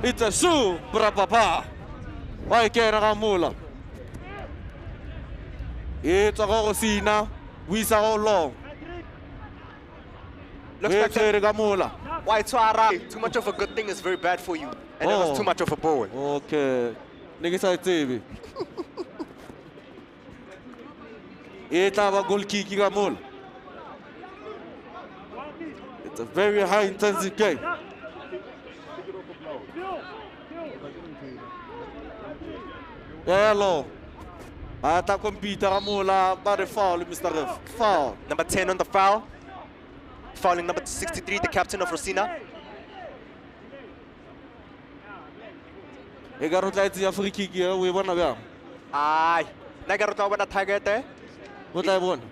It's a shoe, brapapa. Why can't I mula? It's a Rosina. We saw long. Looks like why Tshwane? Too much of a good thing is very bad for you. And it was too much of a ball. Okay. Nigga say TV. It's a goal kicking a mole. It's a very high intensity game. Hello. I thought computer Amula by the foul, Mr. Ref. Foul. Number 10 on the foul. Fouling number 63, the captain of Rosina. I got to free kick here. We won again. Aye. Nagaruta wana target. What I want?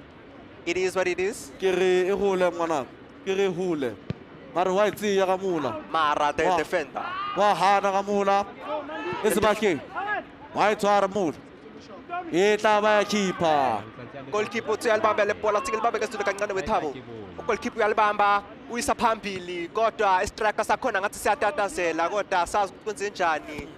It is what it is. Kiri hule mana. Kiri hule. Mara white see Yaramula. Mara the defender. Wahana Ramula. It's back here. White to our mood. Ita by keeper. Goalkeeper to Alabama le bola tingel baba gastu kangana wethabo. Goalkeeper Alabama uyisaphambili kodwa striker sakhona ngathi siyatatazela kodwa sazi ukwenze njani.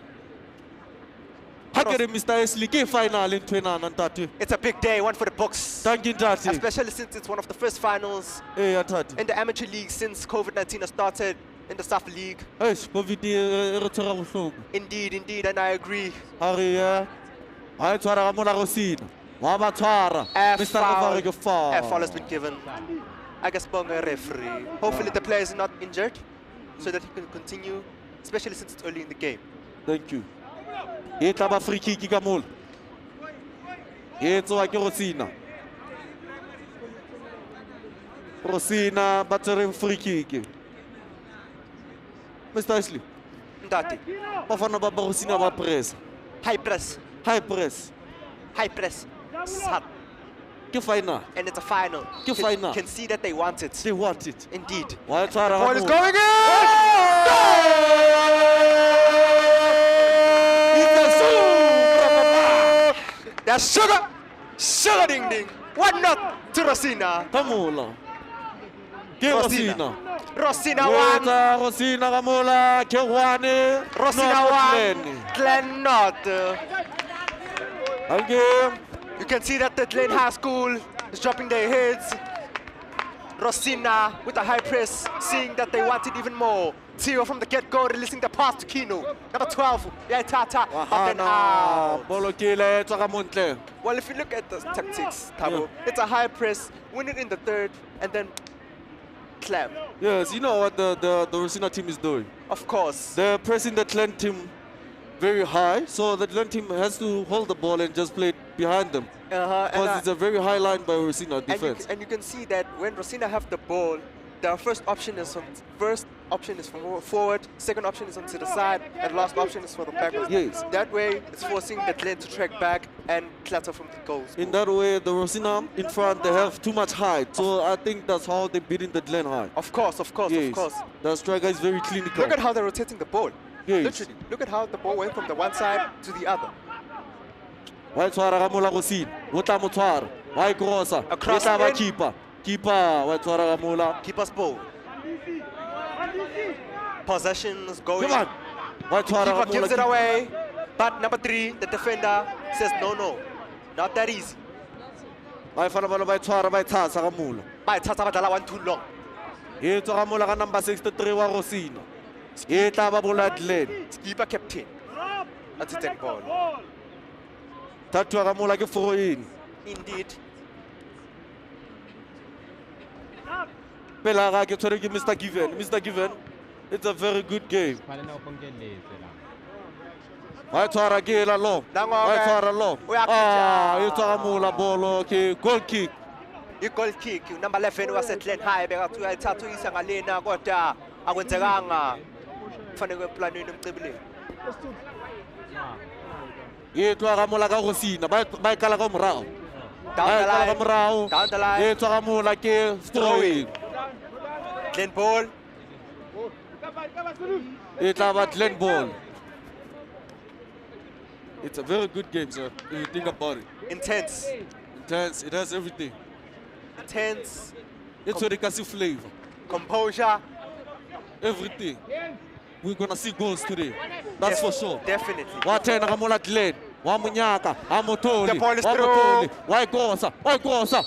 Hakere Mr. Esli final in 2030. It's a big day, one for the books. Thank you, Tati. Especially since it's one of the first finals in the amateur league since COVID-19 has started in the South League. Indeed, indeed, and I agree. A foul has been given. I guess Bonga referee. Hopefully the player is not injured so that he can continue, especially since it's early in the game. Thank you. It's a free kick. It's like Rosina. Rosina battering free kick. Mr. Ashley. Ndati. Bafana ba Rosina ba press. High press. High press. High press. Sad. Final. And it's a final. Final. Can see that they want it. They want it. Indeed. The ball is going in! That's sugar! Sugar ding ding! 1-0 to Rosina. Kamula. Rosina. Rosina 1. Rosina Kamula. Tshwane. Rosina 1. Glen not. Again. You can see that the Glen High School is dropping their heads. Rosina with a high press, seeing that they want it even more. Tio from the get-go, releasing the pass to Kino. Number 12, Tata, but then out. Well, if you look at the tactics, Tabo, it's a high press, win it in the third, and then clap. Yes, you know what the Rosina team is doing. Of course. They're pressing the Glen team very high, so the Glen team has to hold the ball and just play it behind them. Because it's a very high line by Rosina defense. And you can see that when Rosina have the ball, their first option is from forward, second option is onto the side, and last option is for the backwards. Yes. That way, it's forcing the Glen to track back and clatter from the goals. In that way, the Rosina in front, they have too much height. So I think that's how they're beating the Glen high. Of course, of course, yes. of course. The striker is very clinical. Look at how they're rotating the ball. Yes. Literally, look at how the ball went from the one side to the other. Why Tshwara Ramula Rosina? Wota Motshwara. Why Grossa? Across the keeper. Keeper, wa tshwara ka mola. Keeper's ball. Possession's going. Come on. Wa tshwara ka Keeper gives it mola. away. But number 3, the defender, says no. Not that easy. Ba fana bana ba tshwara ba tshasa ka mola. Ba ithatha ba dlala 1 too long. E tswa ka mola ka number 63 wa Rosina. E tla ba bola Glenn. Keeper captain. That's a 10 ball. Thathwa ka mola ke throw-in. Indeed. Pela ga ke tshwere ke Mr. Given. Mr. Given, it's a very good game. Wa tshwara ke la long. Wa tshwara long. E tswa ka mola bolo ke goal kick. I-goal kick. Number 11 waseGlen High bekathi uyayithathuyisa ngalena kodwa akwenzekanga. Kufanele kweplanweni emcibileni. E tswa ka mola ka Rosina. Ba e kala ka morao. Down the line. E tswa ka mola ke throw-in. Glen ball. E tla ba Glen ball. It's a very good game, sir, if you think about it. Intense. Intense, it has everything. Intense. It's what it can see flavor. Composure. Everything. We're gonna see goals today. That's for sure. Definitely. Wa tena ka mola Glen. Wa munyaka. The ball is through. Wa ikosa. Wa ikosa.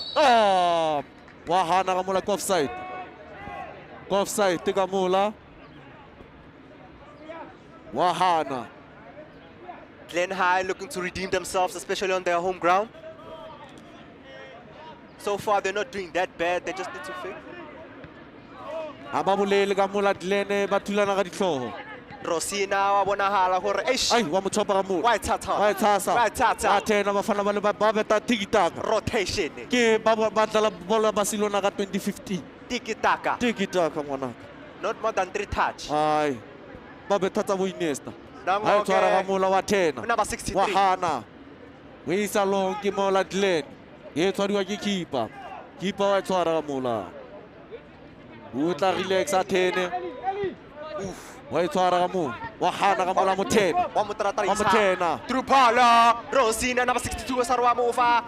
Wa hana ka mola offside. Offside tika mola. Wa hana. Glen High looking to redeem themselves, especially on their home ground. So far, they're not doing that bad. They just need to fix. Ababulele ka mola Glen ba thulana ka ditlhogo. Rosina wa bonahala hore Ai wa mo chopa ka mola. Wa ithatha. Wa ithatha. Wa ithatha. Wa tena ba fana ba le ba beta tiki-taka. Rotation. Ke ba dlala bola Barcelona ka 2015. Tiki-taka. Tiki-taka ngwanaka. Not more than 3 touch. Ai. Ba bethatsa bo Iniesta. Nango Ai tshwara ka ke mola wa tena. number 63. Wa hana. O isa long ke mola Glen. E tshwariwa ke keeper. Keeper wa tshwara ka mola. O tla relax a tene. Wa tshwara ka mola. Wa hana ka mola mo tena. Wa mo Wa mo tena. Through ball. Rosina number 62 o sarwa mo fa.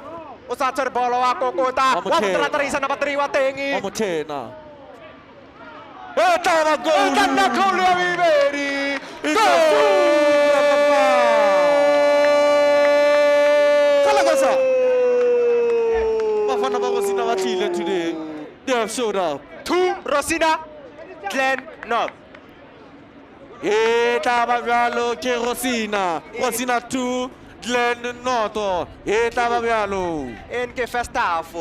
O sa tsere ball wa kokota. Wa mo tratarisa number 3 wa tengi. Wa mo tena. E tla ba goal. Kana goal ya biberi. Kalagasa. Bafana ba Rosina ba tlile today. They have showed up. 2 Rosina. Glen North. E tla ba bjalo ke Rosina. Rosina 2, Glen Noto. E tla ba bjalo. En ke first half.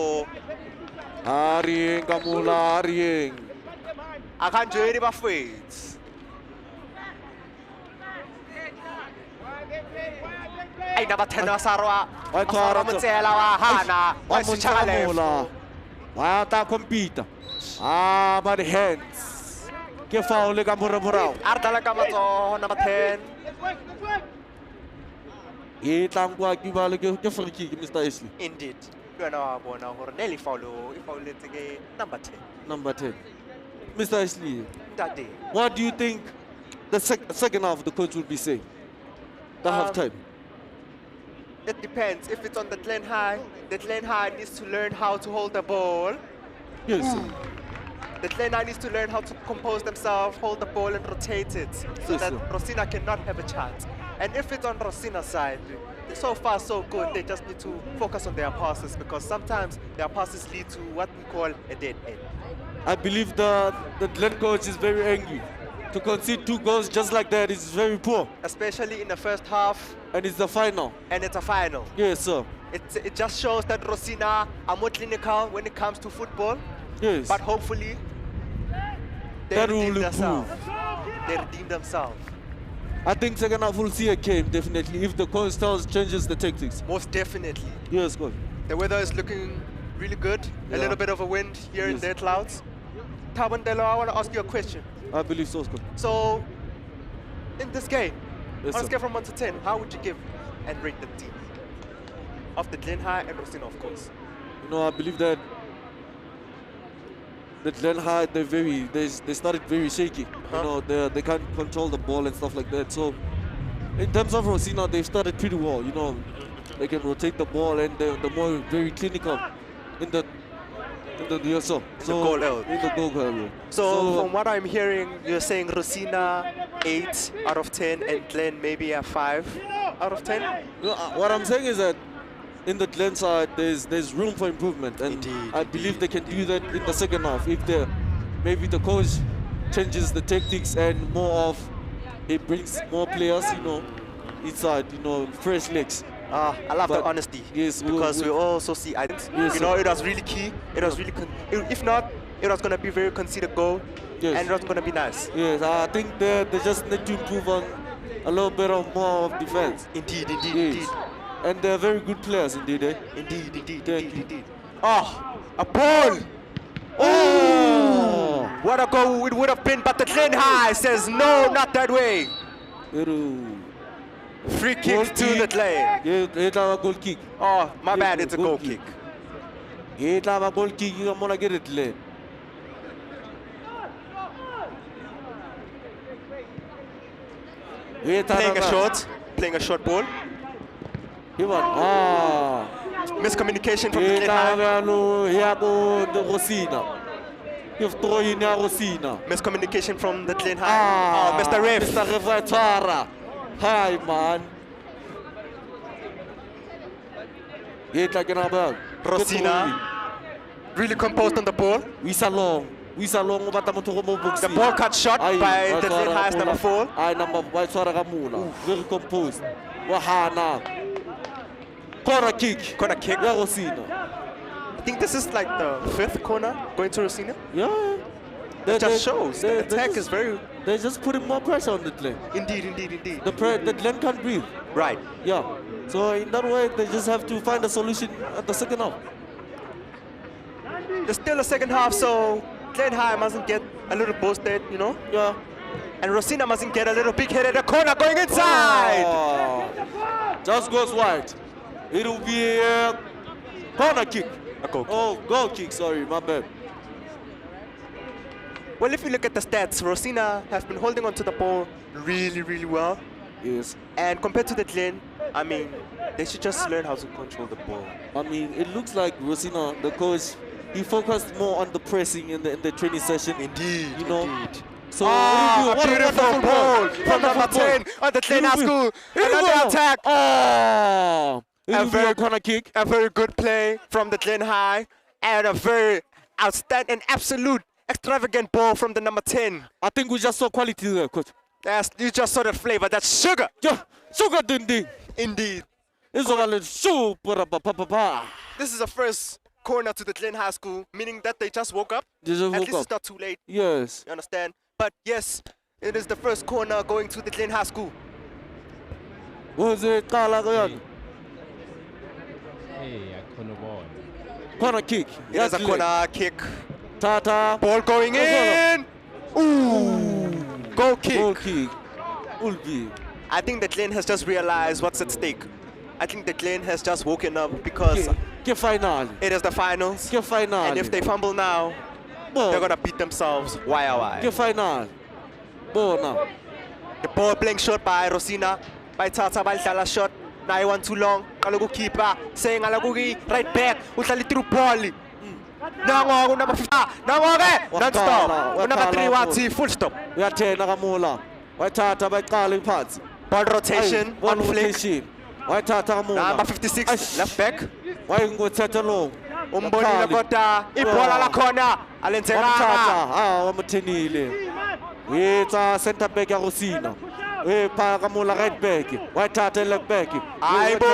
Arieng ka mola Arieng. Akanjweni bafethu. Ay number 10 wa sarwa. Wa tshwara Motsela wa hana. Wa Wa mo sitshaka mola. Wa ta compete. Ba the hands. Ke foul ka morao. Ardala ka matsoho number 10. E tlangwa ke ba le ke free kick Mr. Ashley. Indeed. Lwana wa bona hore Nelly Faulo e fauletse ke number 10. Number 10. Mr. Ashley, Daddy. what do you think the second half the coach will be saying? The half time. It depends. If it's on the Glen High needs to learn how to hold the ball. Yes. The Glen High needs to learn how to compose themselves, hold the ball and rotate it so Yes, that sir. Rosina cannot have a chance. And if it's on Rosina's side, so far so good. They just need to focus on their passes because sometimes their passes lead to what we call a dead end. I believe the Glen coach is very angry. To concede 2 goals just like that is very poor. Especially in the first half, And it's the final. and it's a final. Yes, sir. It just shows that Rosina are more clinical when it comes to football, Yes. but hopefully they That will redeem themselves. improve. They redeem themselves. I think second half we'll see a game definitely if the coach changes the tactics. Most definitely. Yes, coach. The weather is looking really good. A Yeah. little bit of a wind here in Yes. their clouds. Tabandelo, I want to ask you a question. I believe so, coach. So, in this game, Yes, on a sir. scale from 1 to 10, how would you give and rate the team? Of the Glen High and Rosina, of course. You know, I believe that the Glen High, they started very shaky. You know, they can't control the ball and stuff like that. So, in terms of Rosina, they've started pretty well. You know, they can rotate the ball and they're more very clinical in Yes, so goal L. in the goal L. So from what I'm hearing, you're saying Rosina 8 out of 10 and Glenn maybe a 5 out of 10? No, what I'm saying is that in the Glen side, there's room for improvement, and Indeed, I believe they can do that in the second half if maybe the coach changes the tactics and he brings more players, inside, fresh legs. I love the honesty. Yes, because we also see items. Yes, it was really key. It was really, if not, it was going to be very conceded goal. Yes. And it wasn't going to be nice. Yes, I think they just need to improve on a little bit more of defense. Indeed. And they're very good players, indeed. Eh? Indeed. Oh, a ball! Oh! What a goal it would have been, but the Glen High says no, not that way. Free kick to the Glen. It's a goal kick. Oh, my bad, it's a goal kick. It's a goal kick, you're going to get it late. Playing a short ball. Miscommunication from the Glen High. Miscommunication from the Glen High. Oh, Mr. Ref. Mr. Ref, hi, man. Rosina, really composed on the ball. We salong. The ball cut shot by the Glen High's number 4. Very composed. Wahana. Corner kick. Yeah, Rosina. I think this is like the 5th corner going to Rosina. Yeah. That just shows the attack is very... They're just putting more pressure on the Glen. Indeed. The Glen can't breathe. Right. Yeah. So in that way, they just have to find a solution at the second half. There's still a second half, so Glen High mustn't get a little boosted, Yeah. And Rosina mustn't get a little big hit at the corner going inside. Oh, just goes wide. It will be a corner kick. Goal kick, sorry, my bad. Well, if you look at the stats, Rosina has been holding on to the ball really well. Yes. And compared to the Glen, I mean, they should just learn how to control the ball. I mean, it looks like Rosina, the coach, he focused more on the pressing in the training session. Indeed. So a beautiful ball from number 10 on the Glen High School. Another attack. Oh, a very corner kick. A very good play from the Glen High, and a very outstanding, absolute, extravagant ball from the number 10. I think we just saw quality there, coach. Yes, you just saw the flavor. That's sugar. Yeah, sugar dinding. Indeed. This is the first corner to the Glen High School, meaning that they just woke up. At least it's not too late. Yes. You understand? But yes, it is the first corner going to the Glen High School. Was it corner kick? It is a corner kick. Tata. Ball going in. Ooh. Goal kick. I think the Glen has just realized what's at stake. I think the Glen has just woken up because it is the finals. And if they fumble now, they're going to beat themselves. Why? The ball playing short by Rosina. By Tata, by Dala shot. Now I want too long. Kalogu keeper. Saying Alagugi right back. Utali through ball. Nango, number 5. Nango, non-stop. Number 3, Wati, full stop. We are 10, Nagamula. Why Tata by calling parts? Ball rotation, on flick. Why Tata Mula? Number 56, left back. Why you go Tatalo? Umboni Lakota, Ibola la corner. Alentera. Matenile. It's a center back, Rosina. We Pagamula right back. Why Tata left back? Aibo.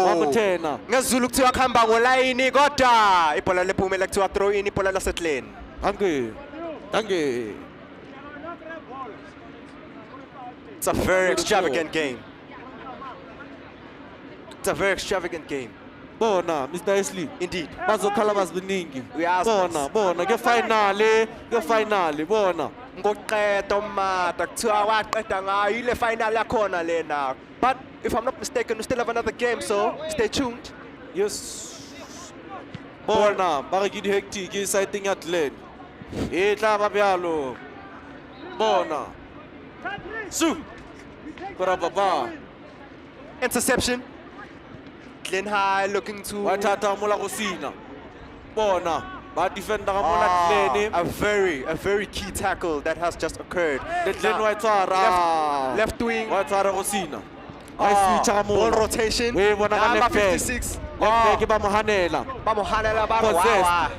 Wamatena. Ngazulu kuthiwa kuhamba ngolayini kodwa ibhola lephumela kuthiwa throw in ibhola lasetlane. Thank you. It's a very extravagant game. It's a very extravagant game. Bona, Mr. Esley. Indeed. Bazokhala baziningi. We ask Bona, ke finale, bona. Ngoqeda umata kuthiwa waqeda ngayo ile final yakhona lena. But if I'm not mistaken, we still have another game, so stay tuned. Yes. Bona, ba re ke di hectic exciting at lane. E tla ba bjalo. Bona. Su. Baba. Interception. Glen High looking to... Watata Mula Rosina. Bona. ba defender ka mola Tshwane. A very key tackle that has just occurred. Tshwane wa tshwara. Left wing. Wa tshwara go sina. Wa switcha ka Ball mola. rotation. We bona ka Number left back. 56. Left back ba mo hanela. Ba mo hanela ba Possessed.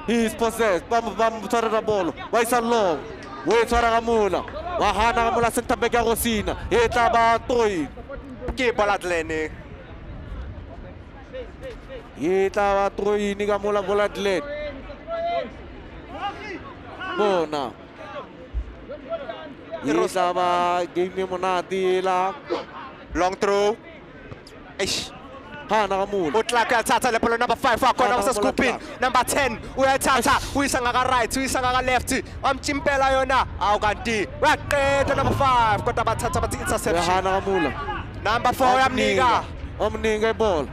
He is possessed. Ba mo tshwara na bolo. Wa isa long. We tshwara ka mola. Wa hana ka mola center back ya go sina. E tla ba toy. Ke bola Tshwane. E tla ba toy ni ka mola bola Tshwane. Bona. E tla ba game e monate la. Long throw. Eish. Hana ka mola. Utlaka yathatha le ball number 5 wakhona usescooping. Number 10 uyayithatha uyisanga ka right uyisanga ka left. Amchimpela yona. Awu kanti uyaqeda number 5 kodwa bathatha bathi interception. Hana ka mola. Number 4 uyamnika. Omninga iball.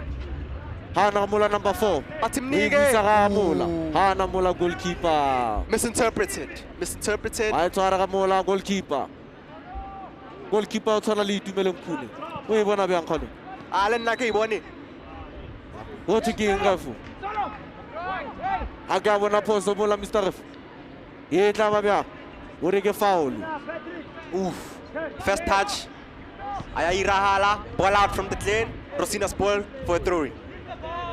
Hana ka mola number 4. Bathi mnike. Uyisa ka mola. Hana mola goalkeeper. Misinterpreted. Ay tshwara ka mola goalkeeper. Goalkeeper o tshwana le Itumele Mkhune. O e bona bjang khone? Le nna ke e bone. Go thwe ke eng refu? A ka bona phoso mola Mr. Ref. E tla ba bjang? O re ke foul. Oof. First touch. Ayirahala. Ball out from the lane. Rosina's ball for a throw.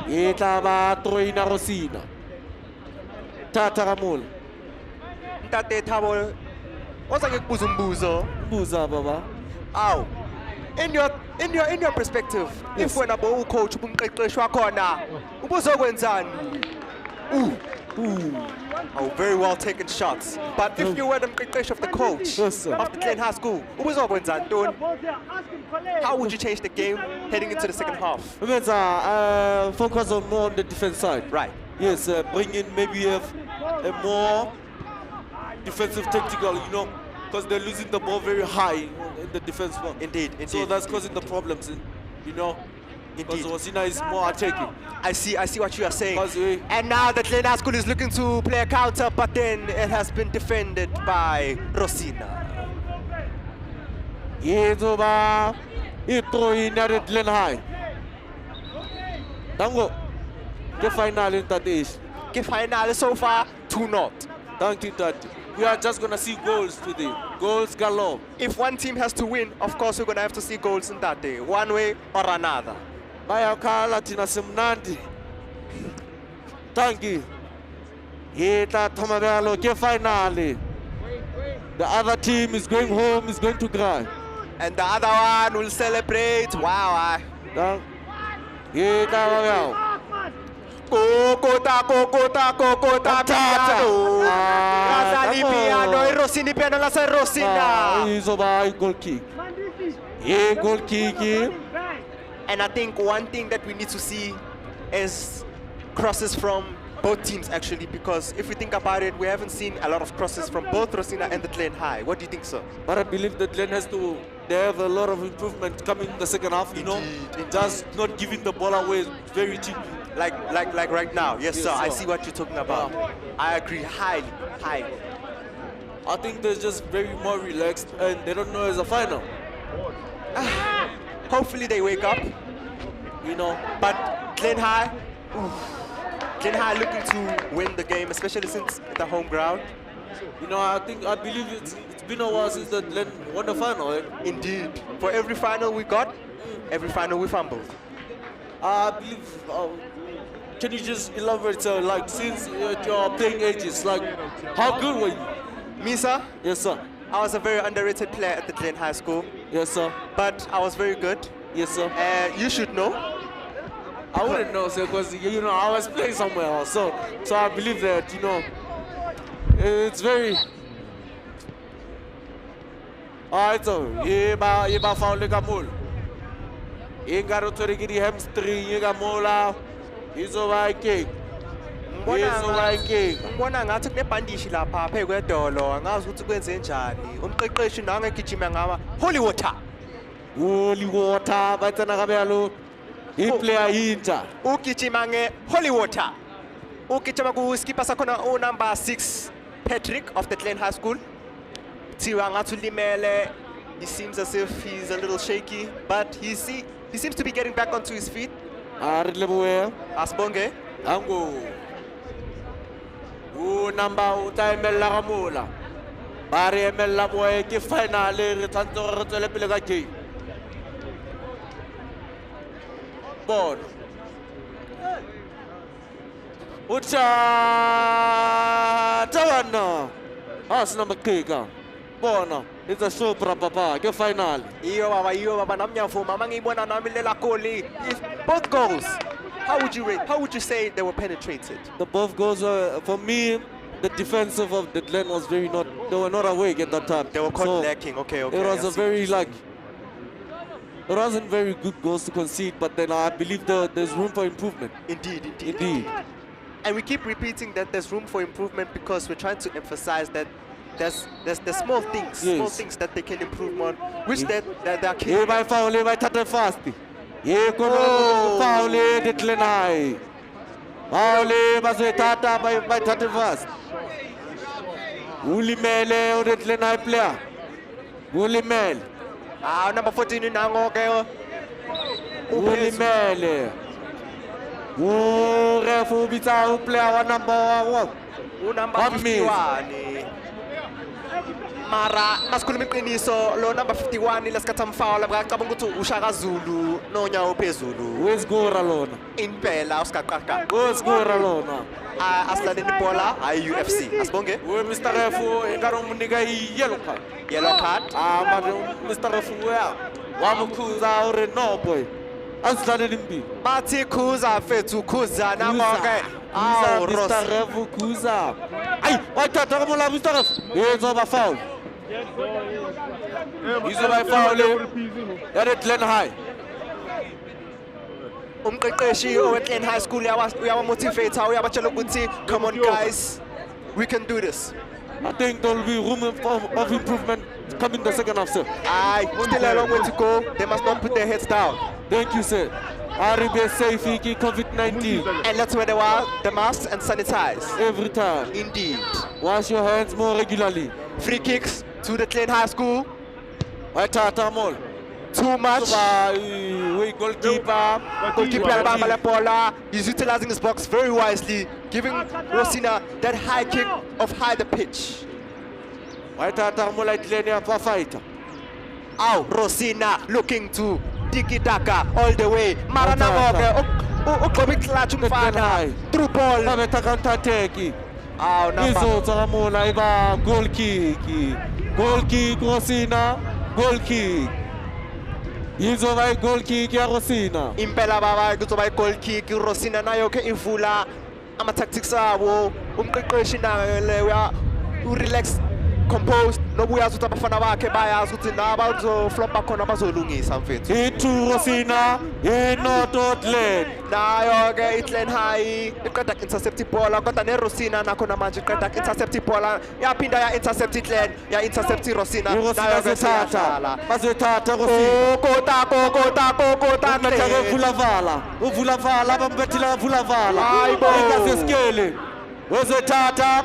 E tla ba throw na Rosina. Tata ka mola. Ntate Thabo. Oza ke kubuza umbuzo. Buza baba. Aw. In your perspective, if wena bo coach ubumqeqeshi wakhona, ubuzokwenzani? Oh, very well taken shots. But if you were the mqeqeshi of the coach Yes, sir. of the Glen High School, ubuzokwenzani ntoni? How would you change the game heading into the second half? Remember, focus on more on the defense side. Right. Yes, bring in maybe a more defensive tactical, you know, because they're losing the ball very high in the defense work. Indeed. So that's causing the problems, you know. Because Indeed. Rosina is more attacking. I see what you are saying. Because we- And now the Glen High School is looking to play a counter, but then it has been defended by Rosina. Yezoba, ito inarit Glen High. Tango, the final in that is. Okay, finally so far 2-0. Thank you, Tati. We are just gonna see goals today. Goals galore. If one team has to win, of course we're gonna have to see goals in that day, one way or another. Bayakhala thina simnandi. Thank you. Yeta thoma bjalo ke finale. The other team is going home, is going to cry. And the other one will celebrate. Wow. Yeta bjalo. Kokota piano. Kazali piano, Rosini piano la sa Rosina. Izoba goal kick. Goal kick. And I think one thing that we need to see is crosses from both teams actually, because if we think about it, we haven't seen a lot of crosses from both Rosina and the Glen High. What do you think, sir? But I believe that Glen they have a lot of improvement coming in the second half, you know. Indeed. Just not giving the ball away very cheap. Like right now. Yes, Yes, sir. I sir. see what you're talking about. I agree highly. I think they're just very more relaxed and they don't know it's a final. Hopefully they wake up, You know, but Glen High looking to win the game, especially since it's the home ground. you know, I believe it's been a while since the Glen won the final. Eh? Indeed. For every final we got, every final we fumbled. I believe. Can you just elaborate? Like since your playing ages, like how good were you? Me, sir, Yes, sir. I was a very underrated player at the Glen High School, Yes, sir. but I was very good. Yes, sir. You should know. I wouldn't know, sir, because you know I was playing somewhere else. So I believe that you know it's very. Alright, so yeba foul ka mol. Ingaro tori ki di hamstring yega mola. Izoba kick. Izoba kick. Ngibona ngathi kunebhandishi lapha phe kwedolo, angazi ukuthi kwenze njani. Umqeqeshi nangegijima ngama holy water. Holy water, batsana ka bjalo. I player hinta. Ugijima nge holy water. Ugijima ku skipper sakhona o number 6 Patrick of the Glen High School. Thiwa ngathi ulimele. He seems as if he's a little shaky, but he seems to be getting back onto his feet. Ari leboya. Asbonge. Ango. number o tla emella ga mola ba re emella boe ke final re tshwantse re tswele pele ka game bona Tshwane asina makhika bona it's a show papa ke final iyo baba namnyavuma mangiyibona nami lela goal if both goals how would you say they were penetrated? the both goals for me the defensive of the Glen was they were not awake at that time They were caught lacking. Okay. it was a very it wasn't very good goals to concede, but then I believe there's room for improvement. Indeed. And we keep repeating that there's room for improvement because we're trying to emphasize that there's small things, Yes. small things that they can improve on, which they're key. Yeah, by foul, by tate fast. Yeah, Oh. foul, the Glen High. Foul, by tata by tate fast. Ulimele or the Glen High player. Ulimele. Number 14 in Nangoke. Ulimele. Refu bitsa player number 1. Number 51. Mara masikhuluma iqiniso lo number 51 lesikhathi amfoul abacabanga ukuthi uShaka Zulu nonyawo phezulu. Where's Gora lona? Impela usikaqaqa. Where's Gora lona? Asilaleni ibhola hayi UFC. Asibonge. We Mr. Refu engaromunika yellow card. Yellow card. Manje Mr. Refu wamukhuza ore no boy. Asidlalele impilo. Bathi khuza fethu khuza nangoke. Awu Mr. Ross. Refu khuza. Ayi, wathatha ka mola Mr. Refu. Yenza foul. Izoba foul ya the Glen High. Umqeqeshi oweClan High School uyawamotivate uyabatshela ukuthi come on guys, we can do this. I think there will be room of improvement coming the second half, sir. Aye, still a long way to go. They must not put their heads down. Thank you, sir. RB safe, COVID-19. And let's wear the masks and sanitize. Every time. Indeed. Wash your hands more regularly. Free kicks to the CLan High School. Too much. Goalkeeper. Goalkeeper he's utilizing his box very wisely, giving Rosina that high kick of high the pitch. Ow, Rosina looking to tiki-taka all the way. Maranamoke, clutch through ball. Ow, Goal kick. Goal kick, Rosina. Goal kick. Izoba goal kick ya Rosina. Impela baba kuzoba goal kick Rosina nayo ke ivula ama tactics abo umqeqeshi naye relax composed nobuyazi ukuthi abafana bakhe bayazi ukuthi naba uzofloppa khona bazolungisa mfethu. Itu Rosina inoto Glen. Nayo ke iClan High iqeda intercept ibhola kodwa ne Rosina nakhona manje iqeda intercept ibhola yaphinda ya intercept iClan ya intercept Rosina nayo ke sethatha bazothatha Rosina kota ke uvula vala bambethela uvula vala ingazeskele bazothatha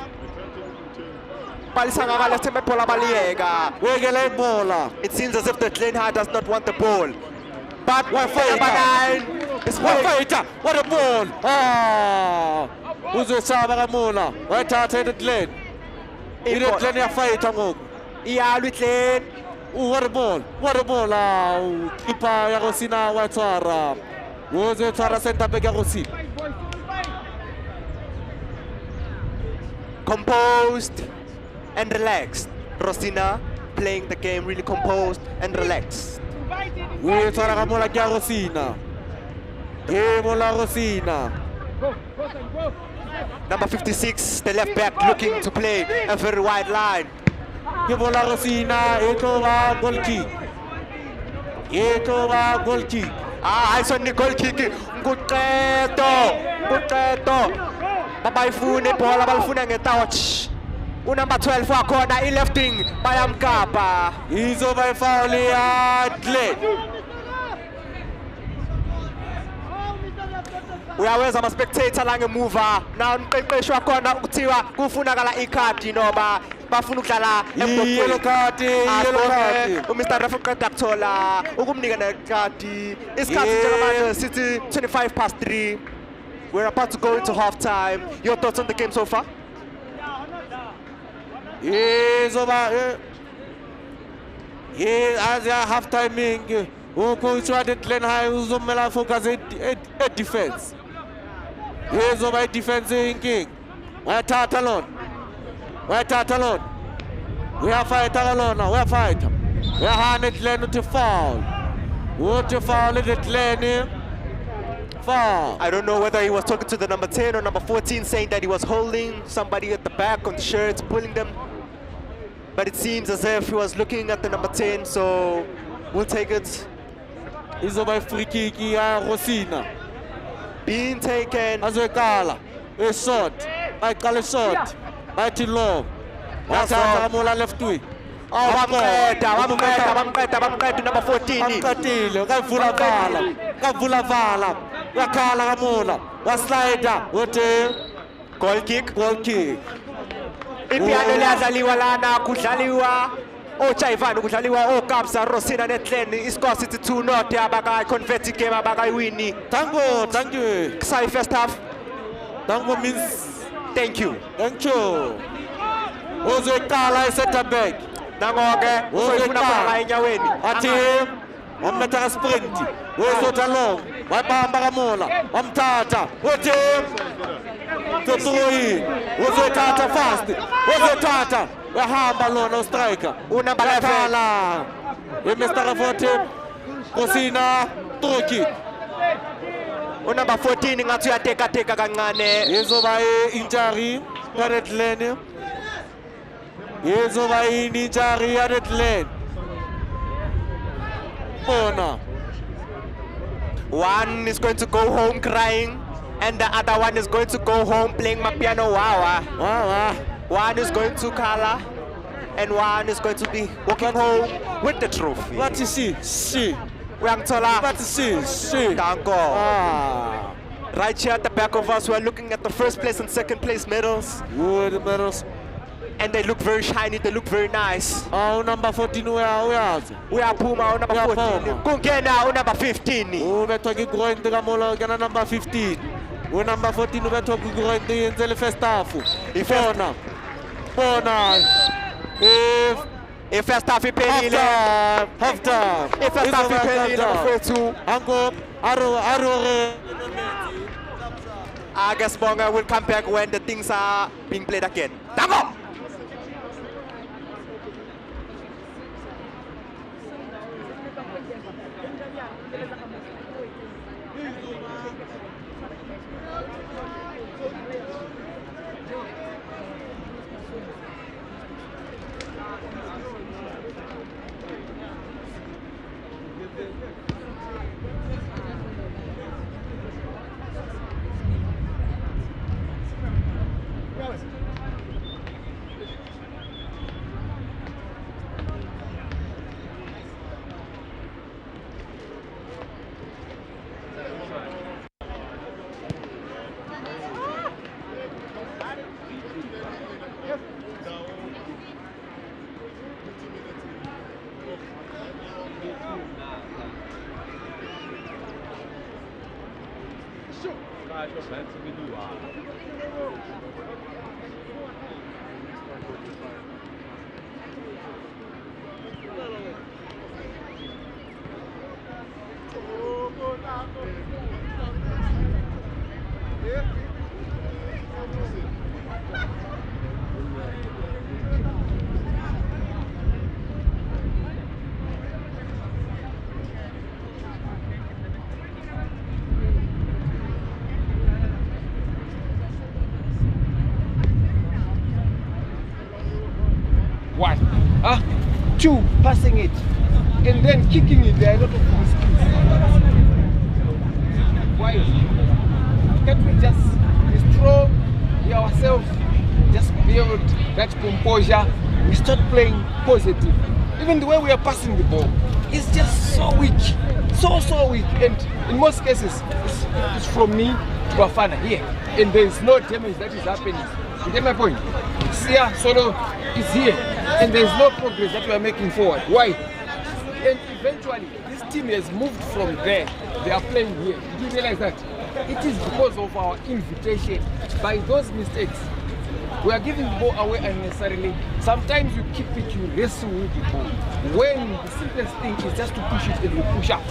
balisangakala sithembe ibhola baliyeka wekela ibhola. It seems as if the CLan High does not want the ball. But What a ball! Uzosaba kamola. Wathatha the Glen. The Glen yafighta ngoku. Iyalwa iClan. What a ball! Keeper ya Rosina watshwara. Uzotshwara center back ya Rosina. Composed and relaxed. Rosina playing the game really composed and relaxed. Uzotshwara kamola ya Rosina. Mola Rosina. Number 56, the left back looking to play a very wide line. Mola Rosina, itoba goal kick. I saw the goal kick. Nguqeto. Babayifuna ibhola balifuna ngetouch. Number 12 wakhona i-lefting bayamkapa. Izoba foul ya Glen. Uyawenza ama-spectator la ngemuva na umqeqeshi wakhona ukuthiwa kufunakala ikhadi noma bafuna ukudlala Yellow card. uMr. Refu uqeda kuthola ukumnika nekhadi isikhathi njengamanje sithi 25 past 3. We're about to go into half time. Your thoughts on the game so far? Izoba as a half timing. Ukoitwa de Glen High uzomela focus at defense. Izoba defense inking. Wayathatha lona. Wayathatha lona. Uyafayita lona, uyafayita. Uyahana eGlen uthi foul. Uthi foul eGlen. Foul. I don't know whether he was talking to the number 10 or number 14, saying that he was holding somebody at the back on the shirts, pulling them. But it seems as if he was looking at the number 10, so we'll take it. Izoba free kick ya Rosina. Being taken. Azwekala. A shot. Bayicala shot. Bayithi long. Wathatha kamola left wing. Bamqeda number 14. Amqedile, kavula vala. Wakhala kamola. Waslider. Uthi Goal kick. Ipiano liyadlaliwa lana kudlaliwa oJaivani kudlaliwa oKabza Rosina neGlen iscore sithi 2-0 abaka convert game abaka win. Thank you. Sorry, first half. Tango means Thank you. Uzwekala center back. Nangoke usoyifuna phaka enyaweni. Athi wamletha sprint. Wesotha long. Wabamba kamola. Wamthatha. Uthi uzothatha fast. Uzothatha. Wahamba lona ustriker. Unumber 11. Mr. 14. Rosina Troki. Unumber 14 ngathi uyateka kancane. Izoba injury ya Glen. Izoba injury ya Glen. Bona. One is going to go home crying, and the other one is going to go home playing Mapiano Wawa. One is going to Kala, and one is going to be walking home with the trophy. What is she? Uyangithola? What is she? Danko. Right here at the back of us, we're looking at the first place and second place medals. Good medals. And they look very shiny, they look very nice. Number 14 Uyaphuma number 14. Kungena number 15. Ubethwa kigroin kamola kana number 15. Number 14 ubethwa kigroin yenzele first half. Ifona. If first half iphelile. Half time. If first half iphelile number 2. Ango aro. I guess Bonga will come back when the things are being played again. Dango! One. Two, passing it. And then kicking it. There are a lot of mistakes. Why? Can't we just be strong, be ourselves, just build that composure? We start playing positive. Even the way we are passing the ball is just so weak. So weak. And in most cases, it's from me to Bafana here. And there is no damage that is happening. You get my point? Sia Solo is here. And there is no progress that we are making forward. Why? And eventually, this team has moved from there. They are playing here. Did you realize that? It is because of our invitation. By those mistakes, We are giving the ball away unnecessarily. Sometimes you keep it, you wrestle with the ball. When the simplest thing is just to push it and you push up.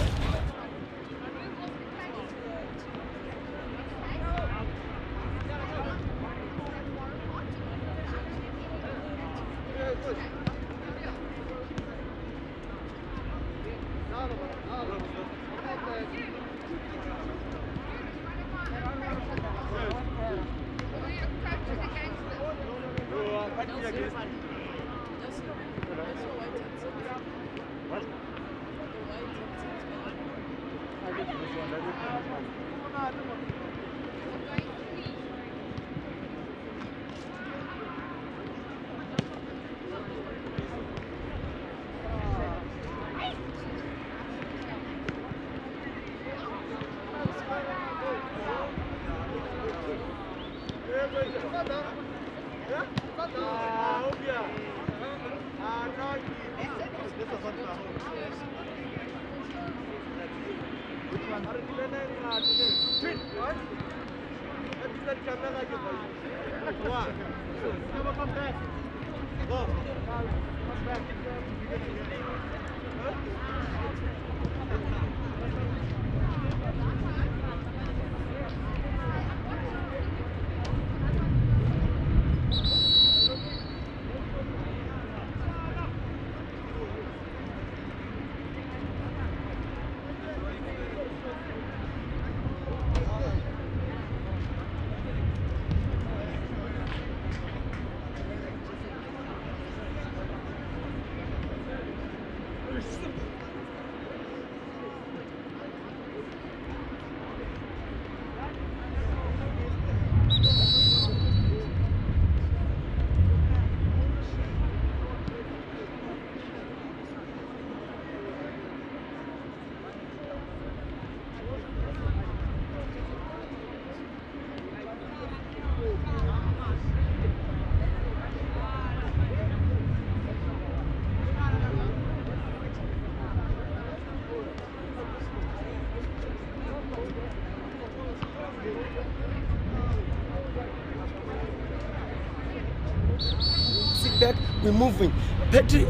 Back, we're moving. Petri,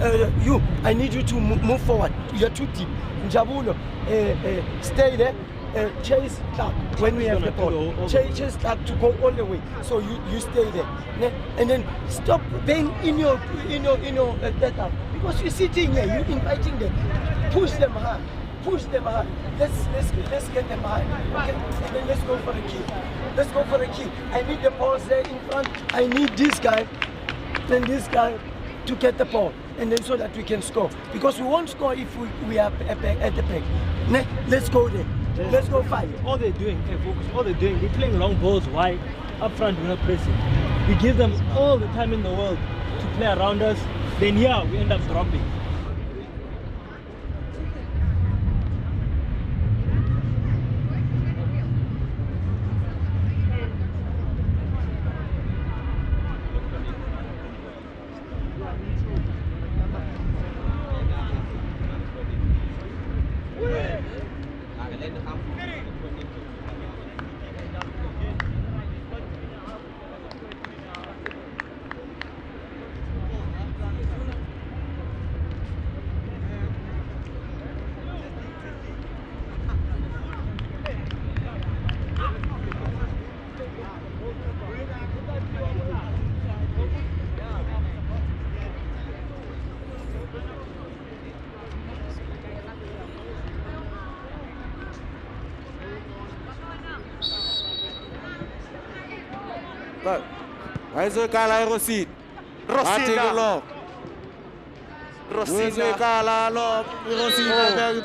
I need you to move forward. You're too deep. Njabulo, stay there. Chase Clark when we have the ball. Chase Clark to go all the way. So you stay there, and then stop being in your that because you're sitting there. You're inviting them. Push them hard. Push them hard. Let's get them hard. Okay, and then let's go for the key. Let's go for the key. I need the balls there in front. I need this guy. Then this guy to get the ball, and then so that we can score. Because we won't score if we are at the back. Let's go there. Let's go fight. All they're doing, we're playing long balls wide, up front we're not pressing. We give them all the time in the world to play around us, then yeah, we end up dropping. Waizekala Rosina. Rosina. Waizekala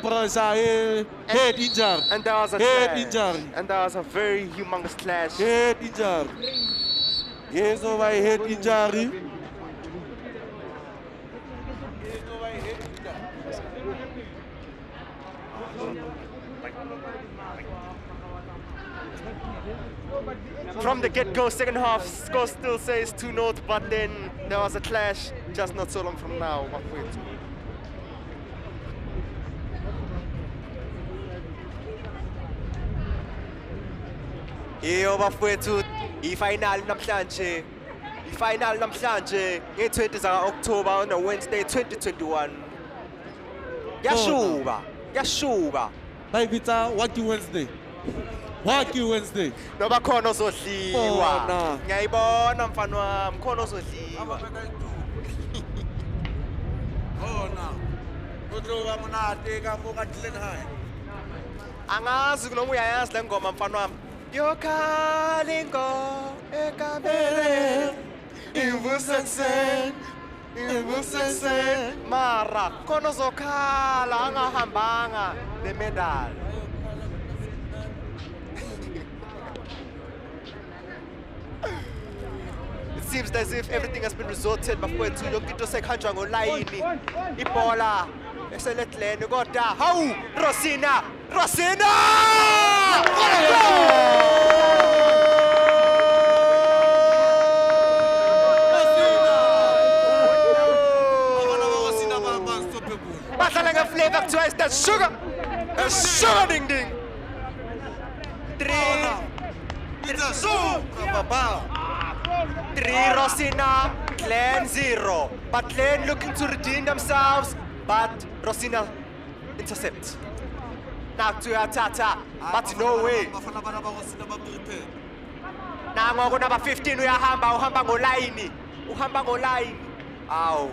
Rosina head injury. And there was a head clash. injury. And there was a very humongous clash. Head injury. Yes, over head injury. From the get-go, second half, score still says 2-0, but then there was a clash just not so long from now. Iyo bafowethu, i-final namhlanje. I-final namhlanje nge-20 zaka-October on a Wednesday 2021. Yashuba. Bayibitsa Wacky Wednesday. Wacky Wednesday. Noba khona ozodliwa. Khona. Ngiyayibona mfana wami, khona ozodliwa. Kuzoba munate kamuka Glen High. Angazi kunoma uyayazi le ngoma mfana wami. Yokhalingo ekabele ivusensen mara khona ozokhala angahambanga nemedal. It seems as if everything has been resorted bafowethu yonke into sekhanjwa ngolayini ibhola eseledleni kodwa hawu Rosina bahlala nge-flavor twice that sugar ding ding 3 Rosina, Glen 0. But Glen looking to redeem themselves, but Rosina intercept. Now to Tata, but no way. Now ngoku number 15 uhamba ngolaini. Aw.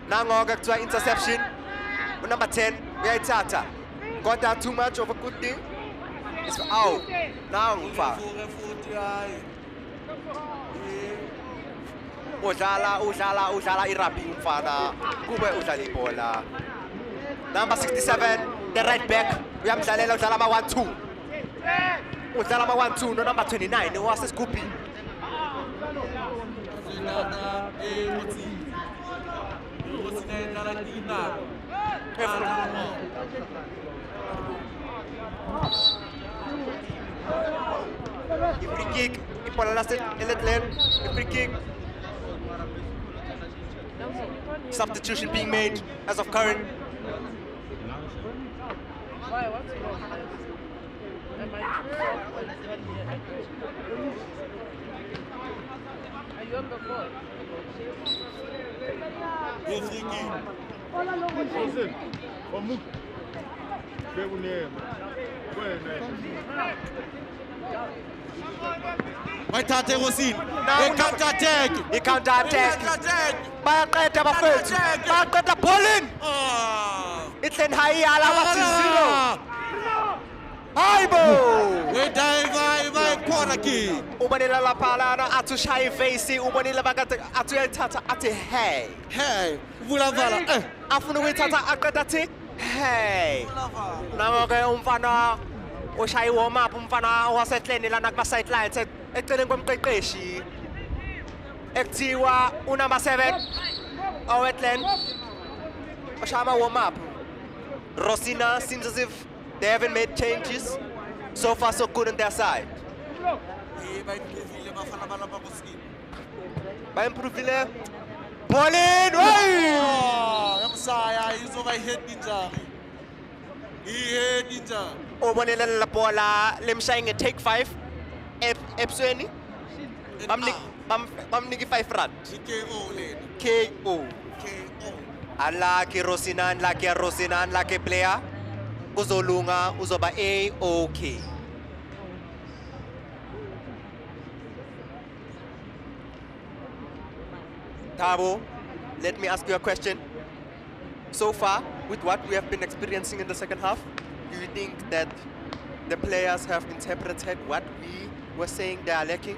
Nangoku kuthiwa interception. Number 10 uyayithatha. Got that too much of a good thing? It's out. Now mfa. Udlala irugby umfana. Kube udlala ibhola. Number 67, the right back. Uyamdlalela udlala ama 1-2. Udlala ama 1-2 no number 29 waseScoopy. Free kick, ipala lasted Eletlen, free kick. Substitution being made as of current. Bayithathe Rosina. He counter-attack. Bayaqeda bafethu. Bayaqeda bowling. Itlen hayala bathi 0. Hayibo. Wedaiva corner kick. Ubonile lapha lana athi ushaya iface, ubonile bakade athi uyayithatha athi hey. Hey, vulavala. Afuna ukuyithatha aqeda athi hey. Nangoke umfana ushaya warm up umfana wasetleni lana kuma sidelines eceleni komqeqeshi. Ekuthiwa unumber 7 owetlen ushaya warm up. Rosina seems as if they haven't made changes. So far so good on their side. Improvile. Bowling! Ubonile la bola lemshaya nge-take 5 ebusweni. Bamniki 5 rand. KO. Unlucky Rosina, unlucky player. Kuzolunga uzoba A-OK. Tabo, let me ask you a question. So far, with what we have been experiencing in the second half, do you think that the players have interpreted what we were saying they are lacking?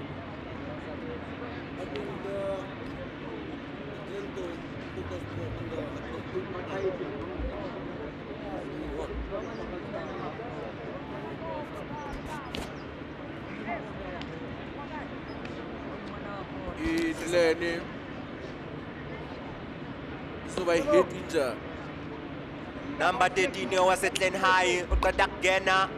Idleni izoba hit inja. Number 13 waseTlen High uqeda kungena.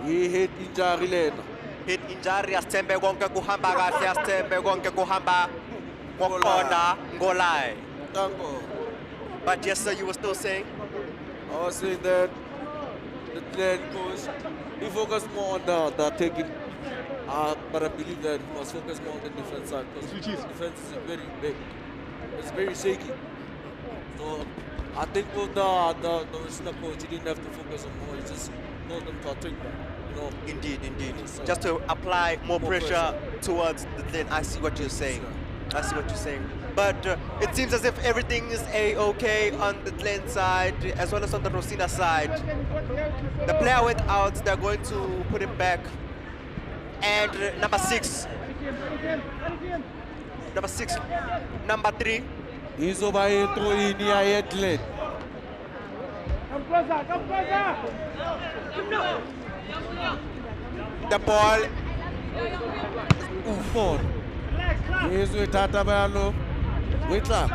Hit injury lena. Hit injury asithembe konke kuhamba kahle, asithembe konke kuhamba ngoqonda ngolai. Tango. But yes sir, you were still saying? I was saying that the Glen coach, he focused more on the attacking. But I believe that he must focus more on the defense side because the defense is very big. It's very shaky. So I think with the Rosina coach, he didn't have to focus on more. He just told them to attack. You know. Indeed. So, Just to apply more pressure pressure. towards the Glen. I see what you're saying. I see what you're saying. But it seems as if everything is a-okay on the Glen side as well as on the Rosina side. The player went out. They're going to put him back. And number 6. Number 3. he's over here throwing near Glen. The ball. Ball. He's with Tata Bayalo. Wait up.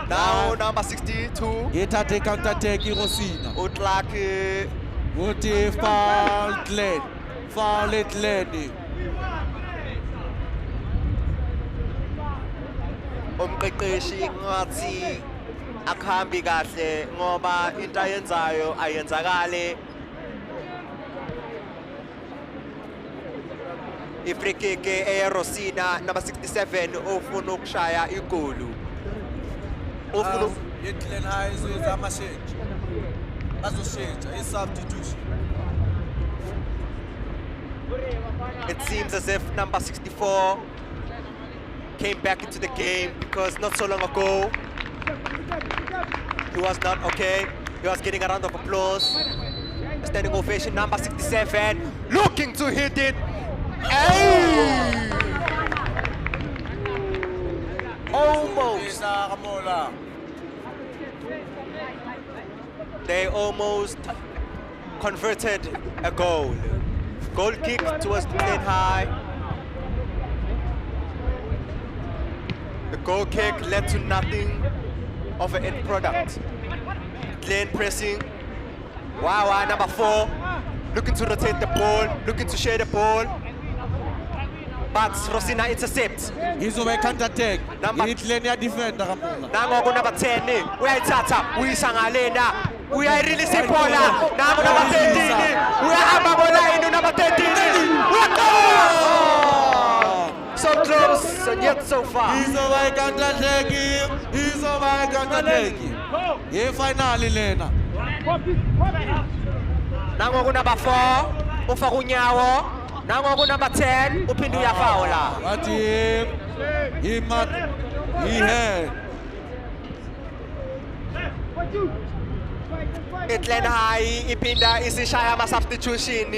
Now number 62. He tate counter-attack Rosina. Utlak. Uti foul Glen. Foul it Glen. Umqeqeshi ngathi akhambi kahle ngoba into ayenzayo ayenzakale. Free kick Rosina number 67 ufuna ukushaya igoli. Ufuna Glen High is amashenji. Azoshenja is substitution. It seems as if number 64 came back into the game because not so long ago he was not okay. He was getting a round of applause. Standing ovation, number 67 looking to hit it. Hey! Almost. They almost converted a goal. Goal kick towards the Glen High. The goal kick led to nothing of an end product. Glen pressing. Wow, number 4 looking to rotate the ball, looking to share the ball. But Rosina intercepts. He's over counter-attack. Number- He Glen ya defender Ramola. Nango number 10 uyayithatha uyisangalena uyayirelease ibhola nango number 13 uyahamba bola yini number 13 so close and yet so far. He's over counter-attack. He's over counter-attack. Ye finally lena. Nango number 4 ufaka unyawo nango number 10 uphinde uyafawula. But he had. Glen High iphinda isishaya ama substitution.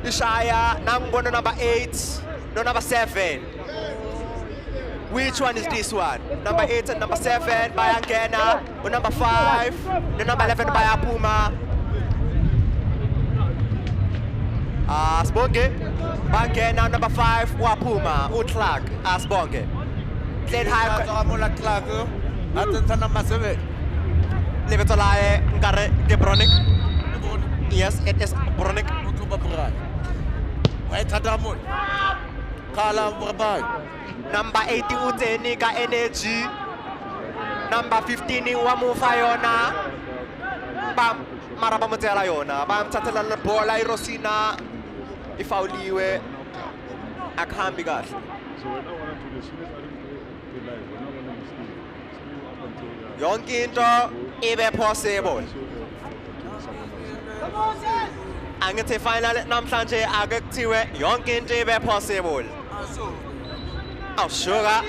Ishaya nango number 8 no number 7. Which one is this one? Number 8 and number 7 bayangena, number 5 the number 11 bayapuma. Sibonge bangena number 5 waphuma utlak asibonge. Glen High Ramola Clark. Attention number 7. lebetso lae nkare ke Bronick. Yes, it is Bronick. Wait, Tadamon. Kala Brabai. Number 80 utseni ka energy. Number 15 wa mufa yona. Bam mara ba motsela yona. Ba mthathela le bola Rosina ifauliwe akhambi kahle. So when I wanted to, as soon as I didn't go live, when I wanted to stay up until Yonke into ibe possible. Angithi final namhlanje ake kuthiwe yonke into ibe possible. Aw sugar.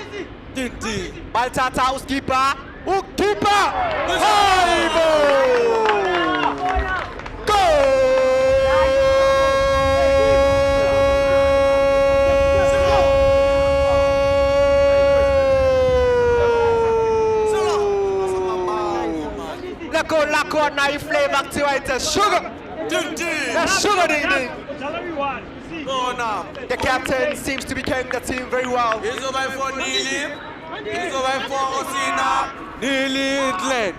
Tinti. Balthatha uskipper. Ukipper. Hayibo. Lako na i-flavor kuthiwa it's a sugar. That's sugar ding. Oh, no. The captain seems to be carrying the team very well. He's over for Neely. He's over for Rosina. Neely Glen.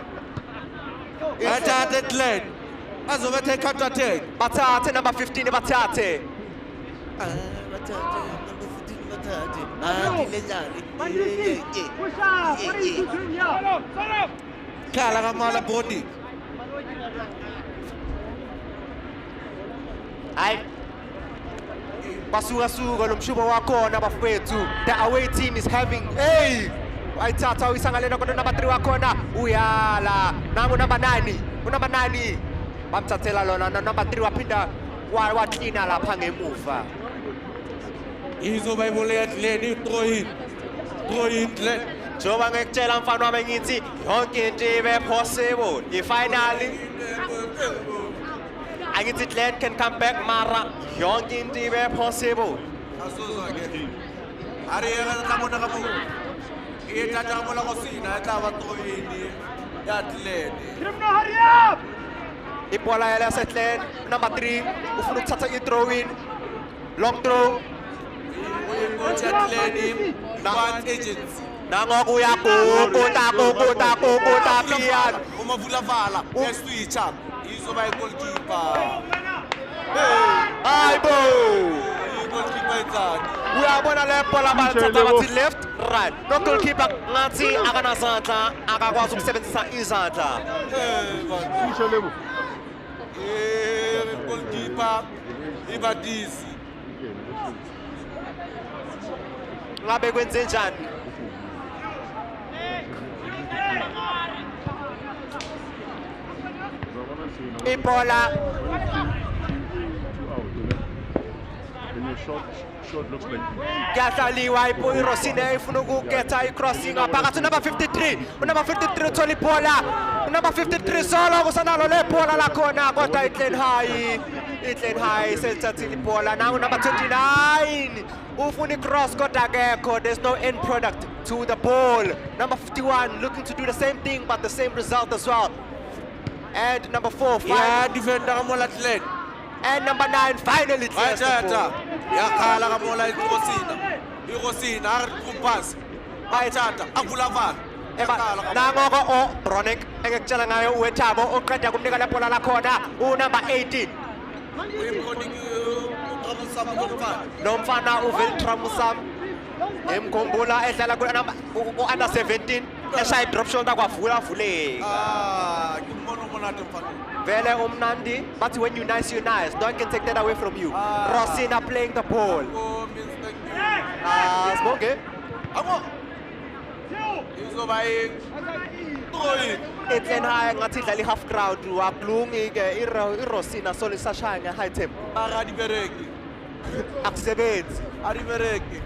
Attack Glen. As over take counter-attack. Batate number 15 Batate. Kala Ramala Bodi. Hayi. Basuka lo mshubo wakhona bafowethu. The away team is having hey wayithatha uyisangalela kodwa number 3 wakhona uyala nangu number 9 unumber 9 bamthathela lona number 3 waphinda waklina lapha ngemuva izoba ivolley Glen throw in Glen njoba ngekutshela mfana wami ngithi yonke into ibe possible ifinally angithi Glen can come back mara yonke into ibe possible asoza ke ari yena kamona kamu ithatha kamola kosina etaba throw in ya Glen ibola yale yaseGlen number 3 ufuna ukuthatha i-throw in long throw One agency. nangoku uyakukuta piano Uma vula vala, switch up. Izoba goalkeeper. hayibo Goalkeeper itsani. uyabona le bola bathatha bathi left right no goalkeeper ngathi akanazandla akakwazi ukusebenzisa izandla Cishe lebo. Goalkeeper ibadisi. ngabe kwenze njani ibola Short looks like kuyadlaliwa irosine ifuna ukuketha i-crossing phakathi unumber 53 unumber 53 uthola ibhola unumber 53 solo kusanalo le bhola lakhona kodwa iGlen High selithathile ibhola nangu number 29 ufuna i-cross kodwa akekho there's no end product to the ball number 51 looking to do the same thing but the same result as well and number 4 Ya defender kamola Glen. and number 9 finally clears the ball. Yakhala kamola irosina ar kumpas. Bayithatha avula vala. Nango Bronek engekutshela ngayo uwethabo oqeda kumnika le bhola lakhona unumber 18 nomfana uVeltramusam emkhumbula edlala ku-under 17 eshaya drop shoulder kwavula vuleka Ngibona umonade mfana. vele umnandi but when you nice no one can take that away from you Rosina playing the ball Oh, means thank you. sibonge Amo. Izoba throw in. iGlen High ngathi idlala i-half crowd akulungi-ke irosina solo isashaya nge-high temp Mara dibereki. akusebenzi Aribereki.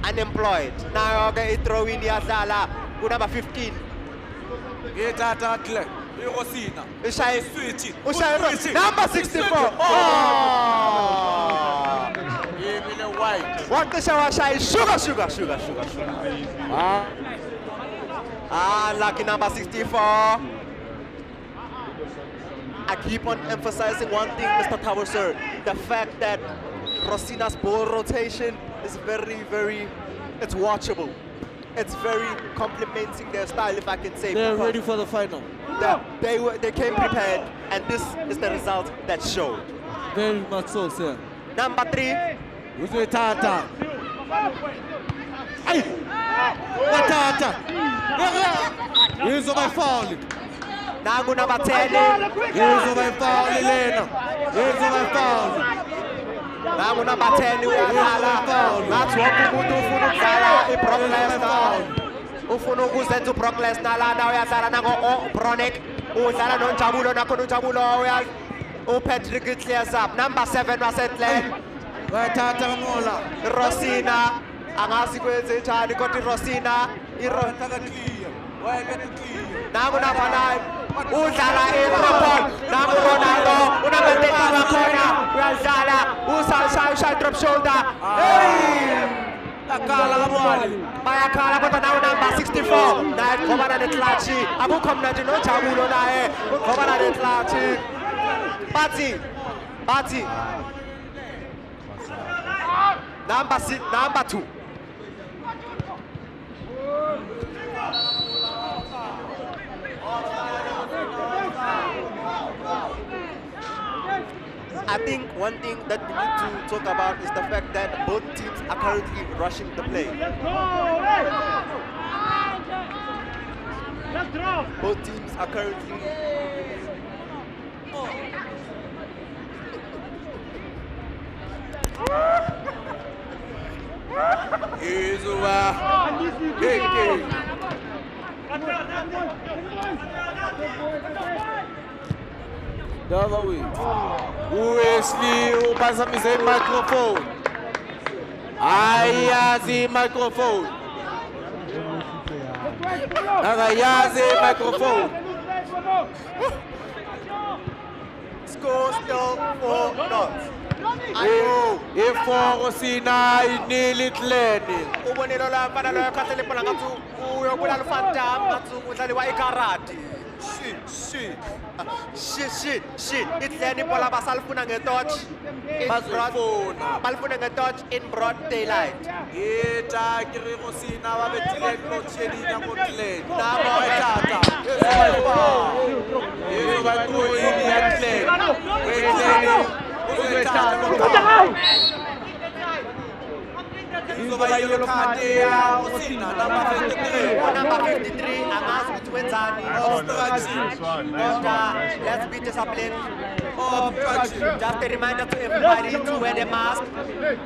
unemployed nayo-ke i-throw-in iyadlala kunumber 15 Ithatha Glen. Irosina. ishaye Switch. ushaye number 64 Yemile white. wacishe washaya sugar lucky number 64 I keep on emphasizing one thing, Mr. Tower, sir. The fact that Rosina's ball rotation is very, it's watchable. It's very complimenting their style, if I can say. They're ready for the final. They came prepared, and this is the result that showed. Very much so, sir. Number 3. Uzwethatha. Ay! Wathatha. Izoba foul. Nangu number 10. Izoba foul lena. Izoba foul. Nangu number 10 uyadlala. Ngathi wonke umuntu ufuna ukudlala iBrock Lesnar. Ufuna ukuzenza uBrock Lesnar lana uyadlala nango Bronek. Udlala noNjabulo nakhona uNjabulo uPatrick clears up. Number 7 waseGlen. Wathatha kamola. Rosina angazi kwenze njani kodwa iRosina Wathatha clear. Wayeketha clear. nangu number 9 udlala i-ball nangu Ronaldo unabendela wakhona uyadlala usha drop shoulder Akala kamwali. bayakhala kodwa nawo number 64 naye qhobana netlachi akukho mnandi noJabulo naye uqhobana netlachi bathi number 2 I think one thing that we need to talk about is the fact that both teams are currently rushing the play. Both teams are currently Izuba. Keke. The other way. Wesley uphazamisa i-microphone. Ayazi i-microphone. Akayazi i-microphone. Score still 4-0. Iforo sina inili tleni. Ubonelo la mfana loyo khathele bola ngathi uyobulala uFantam ngathi udlali wa ikarati. Shit. Itleni bola basalifuna ngetouch. Balifuna ngetouch in broad daylight. Eta kirimo sina babethile notshelina ngotleni. Nabo Tata. Izuba kuini ya tleni. Izuba yellow card ya Osina number 53. Number 53 angazi ukuthi wenzani. Let's be disciplined. Just a reminder to everybody to wear the mask,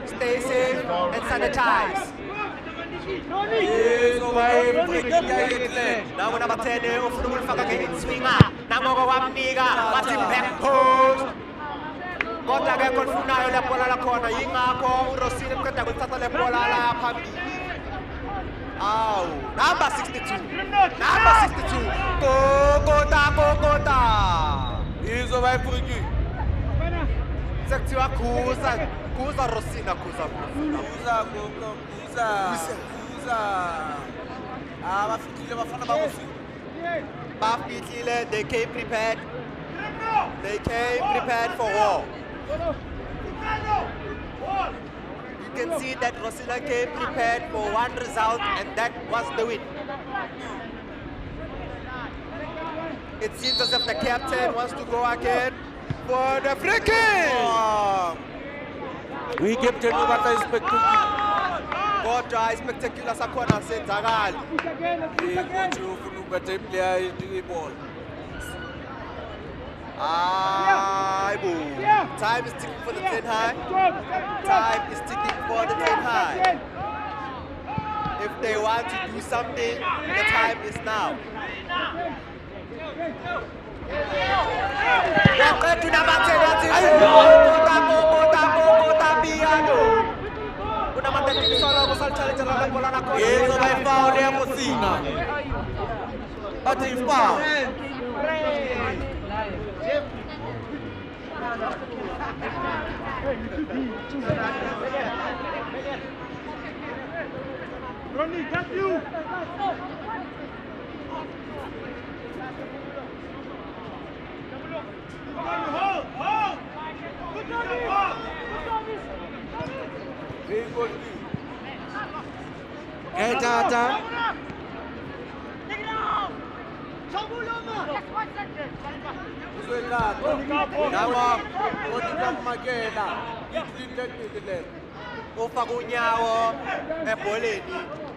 stay safe and sanitize. Now number 10 ufuna ukulifaka nge-in-swinger. Namoko wamnika wathi back post. Kodwa ke konfunayo le bola lakhona yingakho uRosina uqeda kuthatha le bola la phambili. Aw, number 62. Number 62. Kokota. Izuba ifriki. Sekuthiwa khuza Rosina khuza. Abafitile bafana babusini. Bafihlile, they came prepared. They came prepared for war. You can see that Rosina came prepared for one result, and that was the win. It seems as if the captain wants to go again for the free kick. We captain ubata spectacular. Kodwa spectacular sakhona senzakala. Ukuthi ufuna ubethe player iball. Time is ticking for the 10 high. Time is ticking for the 10 high. If they want to do something, the time is now. Ronnie, got you! Hey, Tata.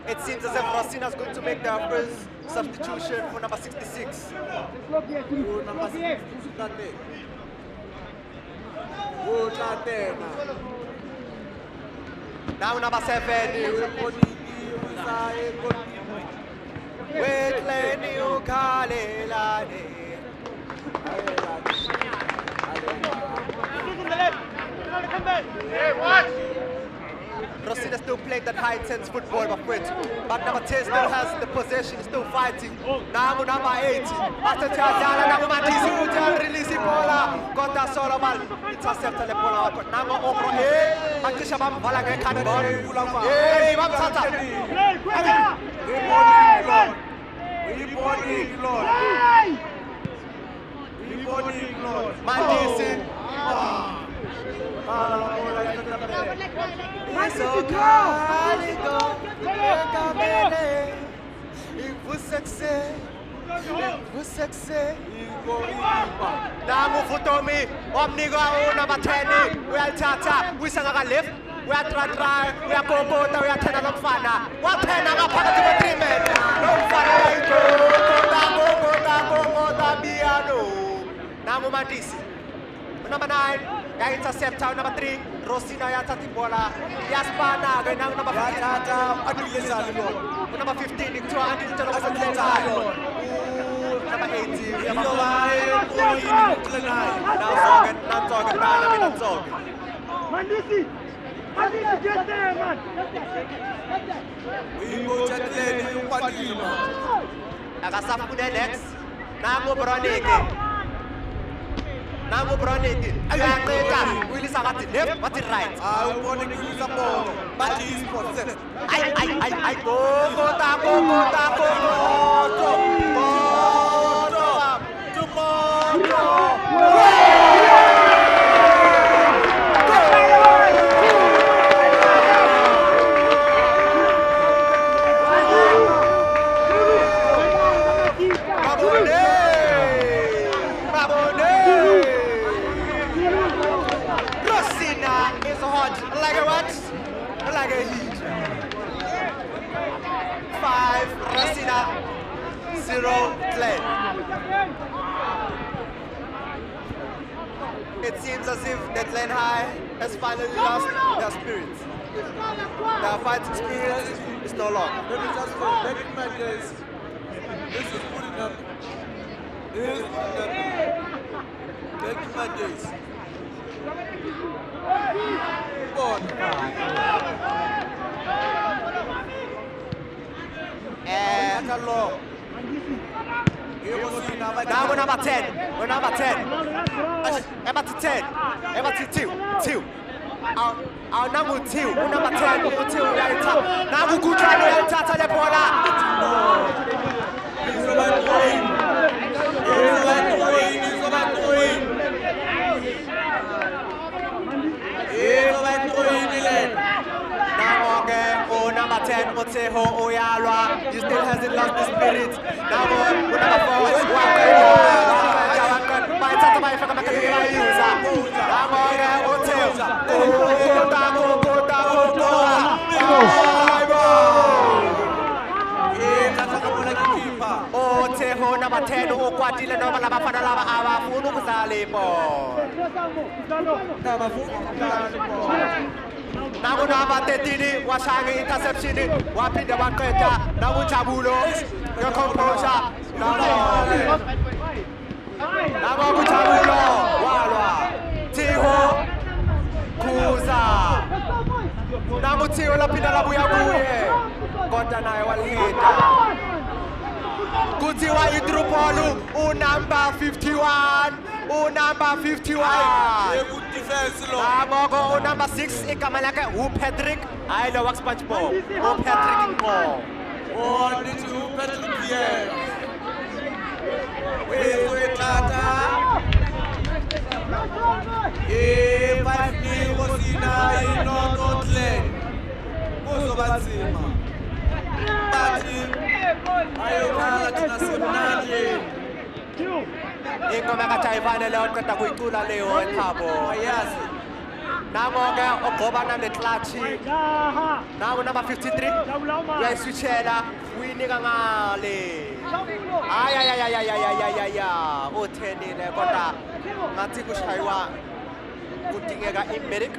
It seems as if Rosina is going to make their first substitution for number 66. Number 66. Now number 7. Wait, Lenny, Rosina still playing that high intense football, my friends. But number 10 still has the possession, still fighting. Now number 8. After Chazala, now Matisse will release the ball. Got that solo ball. Intercept the ball. Now Okro, Akisha Bam Valaga Canada. Hey, Mamsata. Matisse. Vous succès. Namu Futomi, Omnigo, number 10, we are Tata, we sang a lift, we are Try, we are Kobota, we are Tenalofana. What 10 are part of the agreement? No Fana, Biano. Namu Matisse, number 9. Ya intercept out number 3. Rosina ya tati bola. Ya spana ke nang number 15. Number 15 itu andi di dalam Glen High. Number 18. Ya Now talking about Mandisi, get there, man. Akasafune next. Nango Broneke. Ayanceka. Uyilisa bathi left, bathi right. Ay, go. Like a heat. 5 Rosina, 0 Glen. It seems as if the Glen High has finally lost their spirit. Their fighting spirit is no longer. Let me just say, back in my days, this is putting up. Back in my days. And now we're number 10. We're number 10. Number 10. Number 2. Our number 2. We're number 10. Number 2. Now we're good. Number 10, Moteho Oyalwa, he still hasn't lost the spirit. Now number 4, number 10, ukwatile noma labafana laba abafuna ukudlala ibhola. Naku number 13 washaya interception waphinde waqeda nakujabulo ngecomposure nakujabulo walwa Thiho Khuza namuthiyo laphinda labuya kuye kodwa naye waliheda kuthiwa iDrupolu unumber 51 number 51 Amoko number 6 igama lakhe uPatrick hayi lo wax SpongeBob uPatrick Nko ndithi uPatrick Pierre wetata 5-0 Rosina iNorth Glen kuzobanzima bathi ayokhala thina simnandi ingoma kaJayivane leyo qeda kuyicula leyo ekhabo ayazi nangoke ogqobana neclutch nawo number 53 uyayiswitchela uyinika ngale ayayayayayayaya uthenile kodwa ngathi kushayiwa kudingeka imedic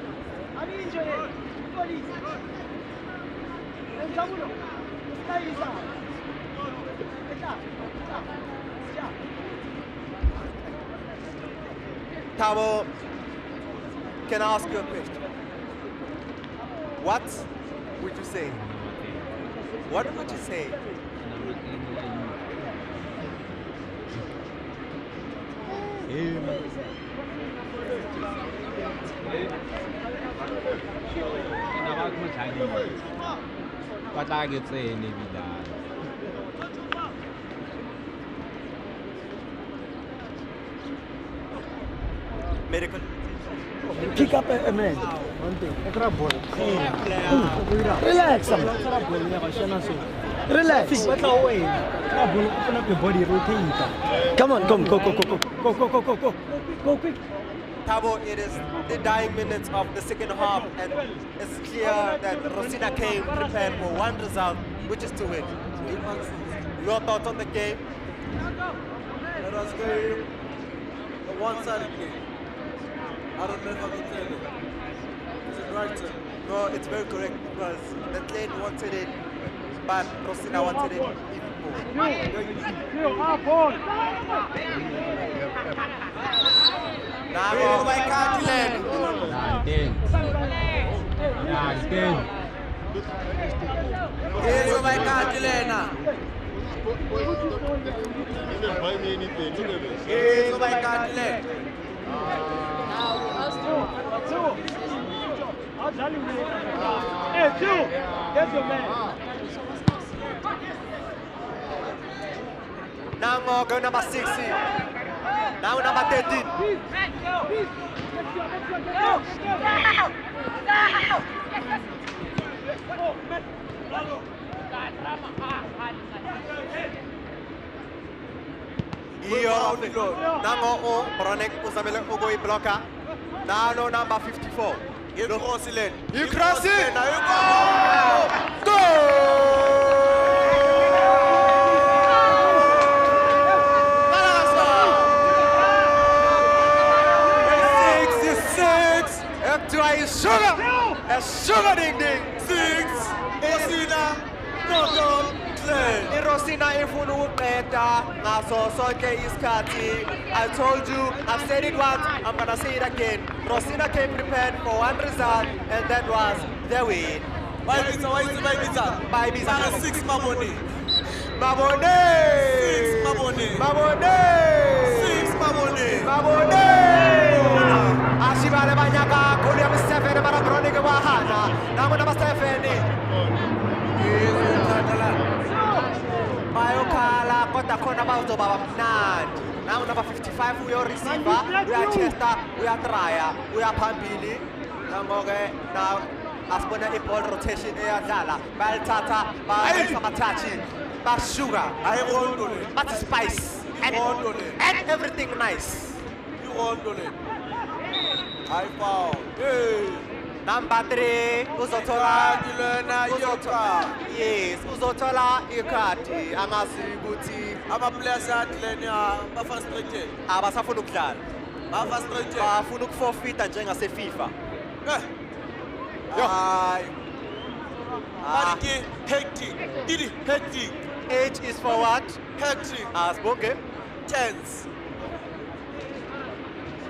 Tabo, can I ask you a question? What would you say? What would you say? Medical. Pick up a man. Relax. Relax. Open up your body, rotate. Come on, go quick. Tabo, it is the dying minutes of the second half, and it's clear that Rosina came prepared for one result, which is to win. Your thoughts on the game? Let us go a one-sided game. I don't know if I can tell it. Is it right turn? No, it's very correct because the lane wanted it, but Rosina wanted it even more. Now, by Catalan. Here's my Catalina. Didn't buy me anything. Look at this. Here's my Catalina. Hey, Phil, that's your man. Now go number 60. Now number 13. Iyo nango Bronek uzamele ugoyi blocker. Now no number 54. You cross it. You cross it. Now you go. Go! Sugar! A sugar ding ding! 6. Rosina. No. Rosina ifuna ukuqeda ngaso sonke isikhathi. I told you, I've said it once, I'm gonna say it again. Rosina came prepared for one result, and that was the win. Why pizza? Bye, Biza. 6 Mabone. Mabone! 6 Mabone. Mabone! 6 Mabone. Mabone! Ashibale banyaka kulia Mr. Marabroni ke wahana. Nangu number 7. Bayokhala kodwa khona bazoba mnandi. Nangu number 55 uyo receiver, uyachesta, uyatraya, uyaphambili. Nangoke now asibona i-ball rotation eyadlala. Bayalithatha, bayisa amathachi, basugar, Ayirondole. but spice and everything nice. Irondole. I found. Hey. Number 3 uzothola Lena yoka. yes uzothola ikhadi angazi ukuthi Ama-players atlenia ba-frustrated. abasafuna ukudlala Ba-frustrated. bafuna ukuforfeita njengase-FIFA. Hayi. Ah, Marike hectic. Didi hectic. H is for what? Hectic. Asibonke. Tense.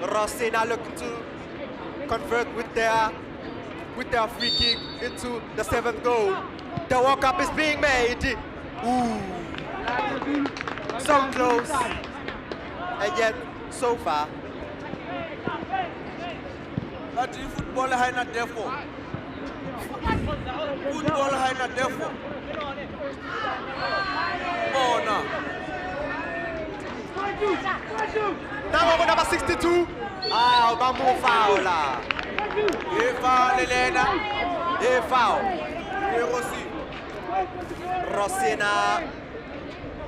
Rosina looking to convert with their free kick into the 7th goal. The walk up is being made. Ooh. So close. And yet, so far. But in football, I not therefore. Football, I not therefore. Oh, no. Now we're number 62. Ah, Bamu foul. He found Elena. He foul. He Rossi. Rosina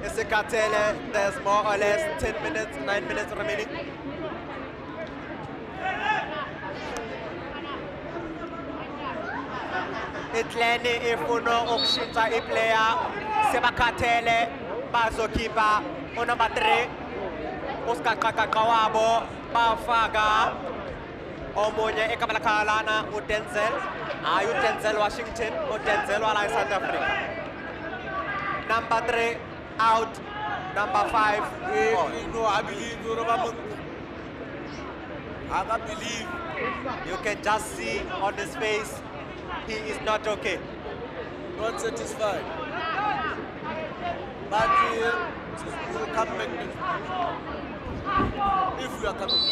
Esekatele, there's more or less 9 minutes remaining. Itleni ifuna ukushintsha iplayer sebakhathele bazokhipha number 3 usikaqaqaqa wabo bafaka omunye ekabalakhalana uDenzel hayi uDenzel Washington uDenzel wala eSouth Africa. Number 3 out, number 5 on. No, I believe you. I can't believe. You can just see on his face he is not okay. Not satisfied. But we will come back next if we are coming.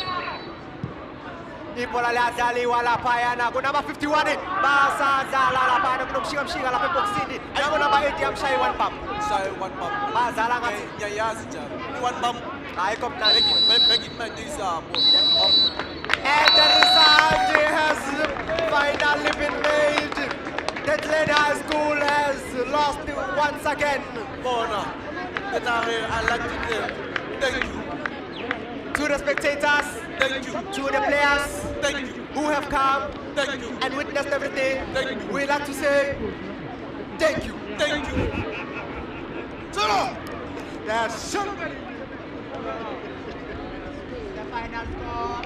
Ipola liadlaliwa laphayana kunamba 51 basadlala laphana kunomshika lapha eboxini nangu number 8 yamshaya one bump Shy one bump. badlala ngathi Ngiyayazi njalo. One bump. ayikho mnandi. Make it my days up. One bump. And the result has finally been made. Tshwane High School has lost once again. Bona. I like it. Thank you. To the spectators, Thank you. to the players Thank you. who have come Thank you. and witnessed everything, Thank you. we like to say thank you. Thank you. Solo. That's the final score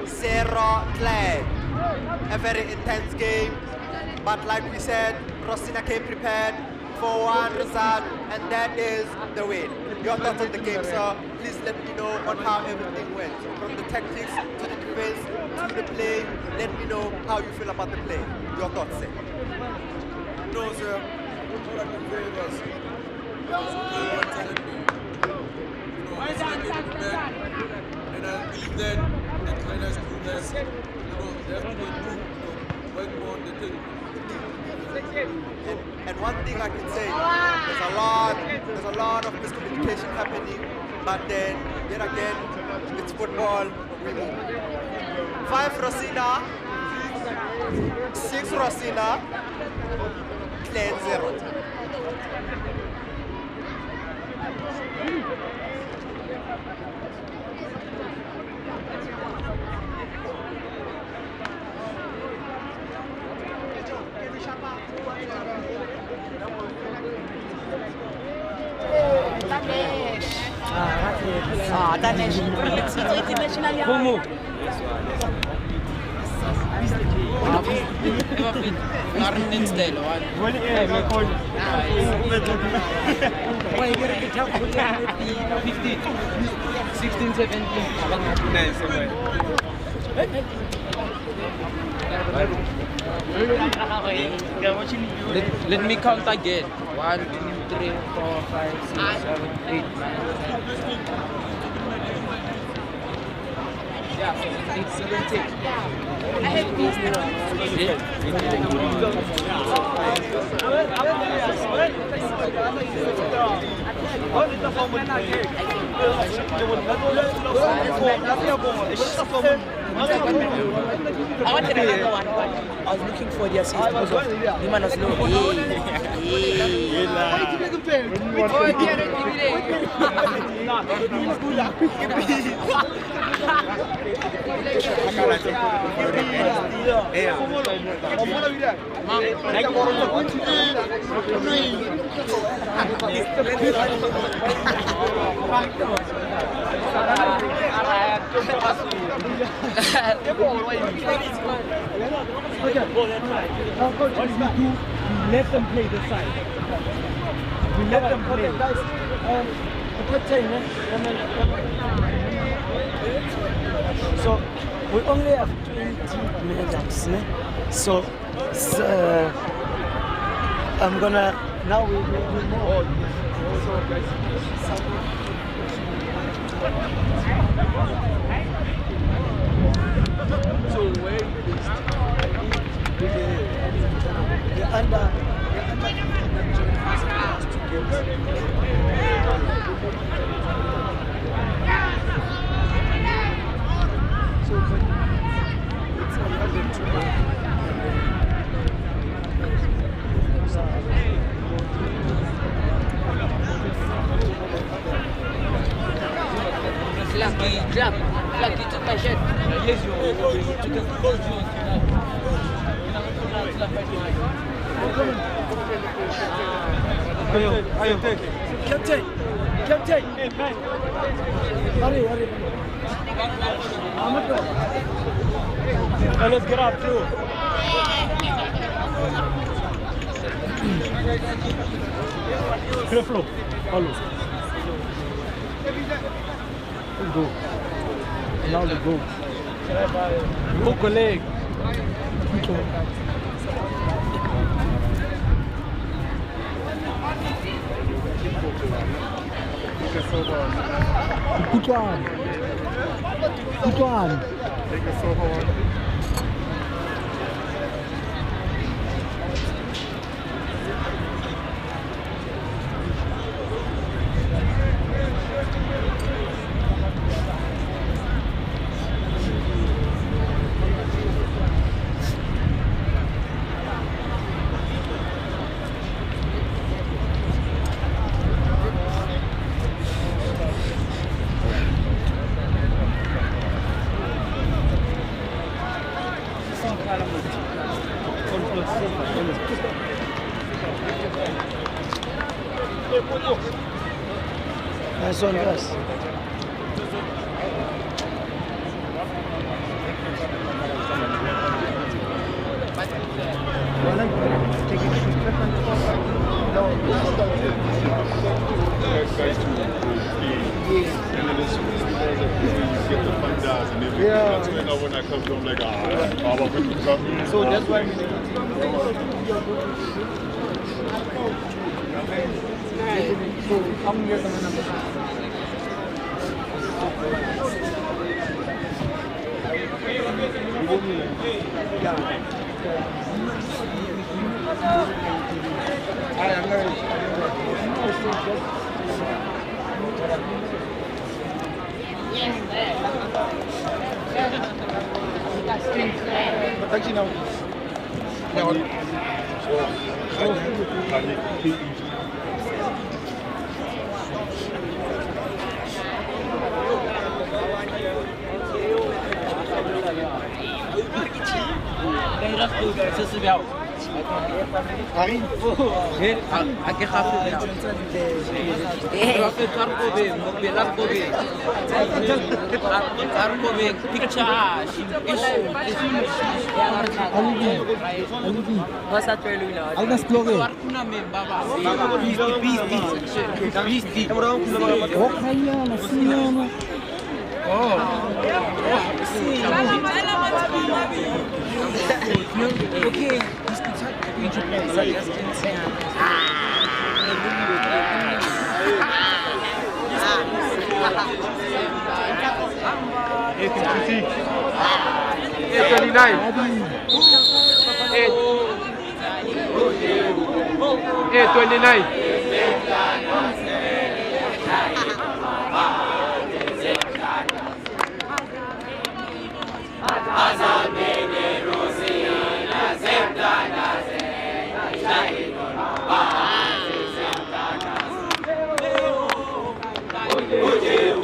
Zero Clay. A very intense game, but like we said, Rosina came prepared for one result, and that is the win. Your thoughts on the game, sir? Please let me know on how everything went. From the tactics to the defense to the play, let me know how you feel about the play. Your thoughts, sir? No, sir. All I can say was, and I believe that the trainers do this. They have to improve, work more on the thing. And one thing I can say, there's a lot of miscommunication happening, but then yet again, it's football, we move. 5 Rosina, 6 Rosina, Clan 0. Como? Garnenstijl, hoor. 15, 16, 17. Let me count again. 1, 2, 3, 4, 5, 6, 7, 8, 9. Yeah, 17. I have these. I wanted another one, but I was looking for the assist because the man was low. Let them play the side. We let them play. Guys, so we only have 20 minutes, so I'm gonna now we do more. So where the under Lucky took my shirt. Yes, you Captain, hurry. let's get up too. Clear flow. Follow. Go. Now the go. Go, colleague. Good one. Good one. Take it so hard. Nice one, guys. Guys to play. And then as soon as you get the fundas and everything, that's when I come from like, I'm going to come. So that's why Okay.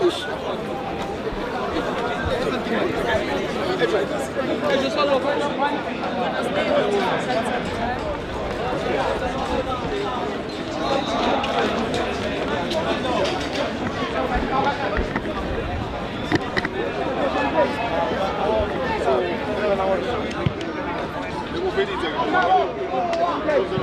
Push.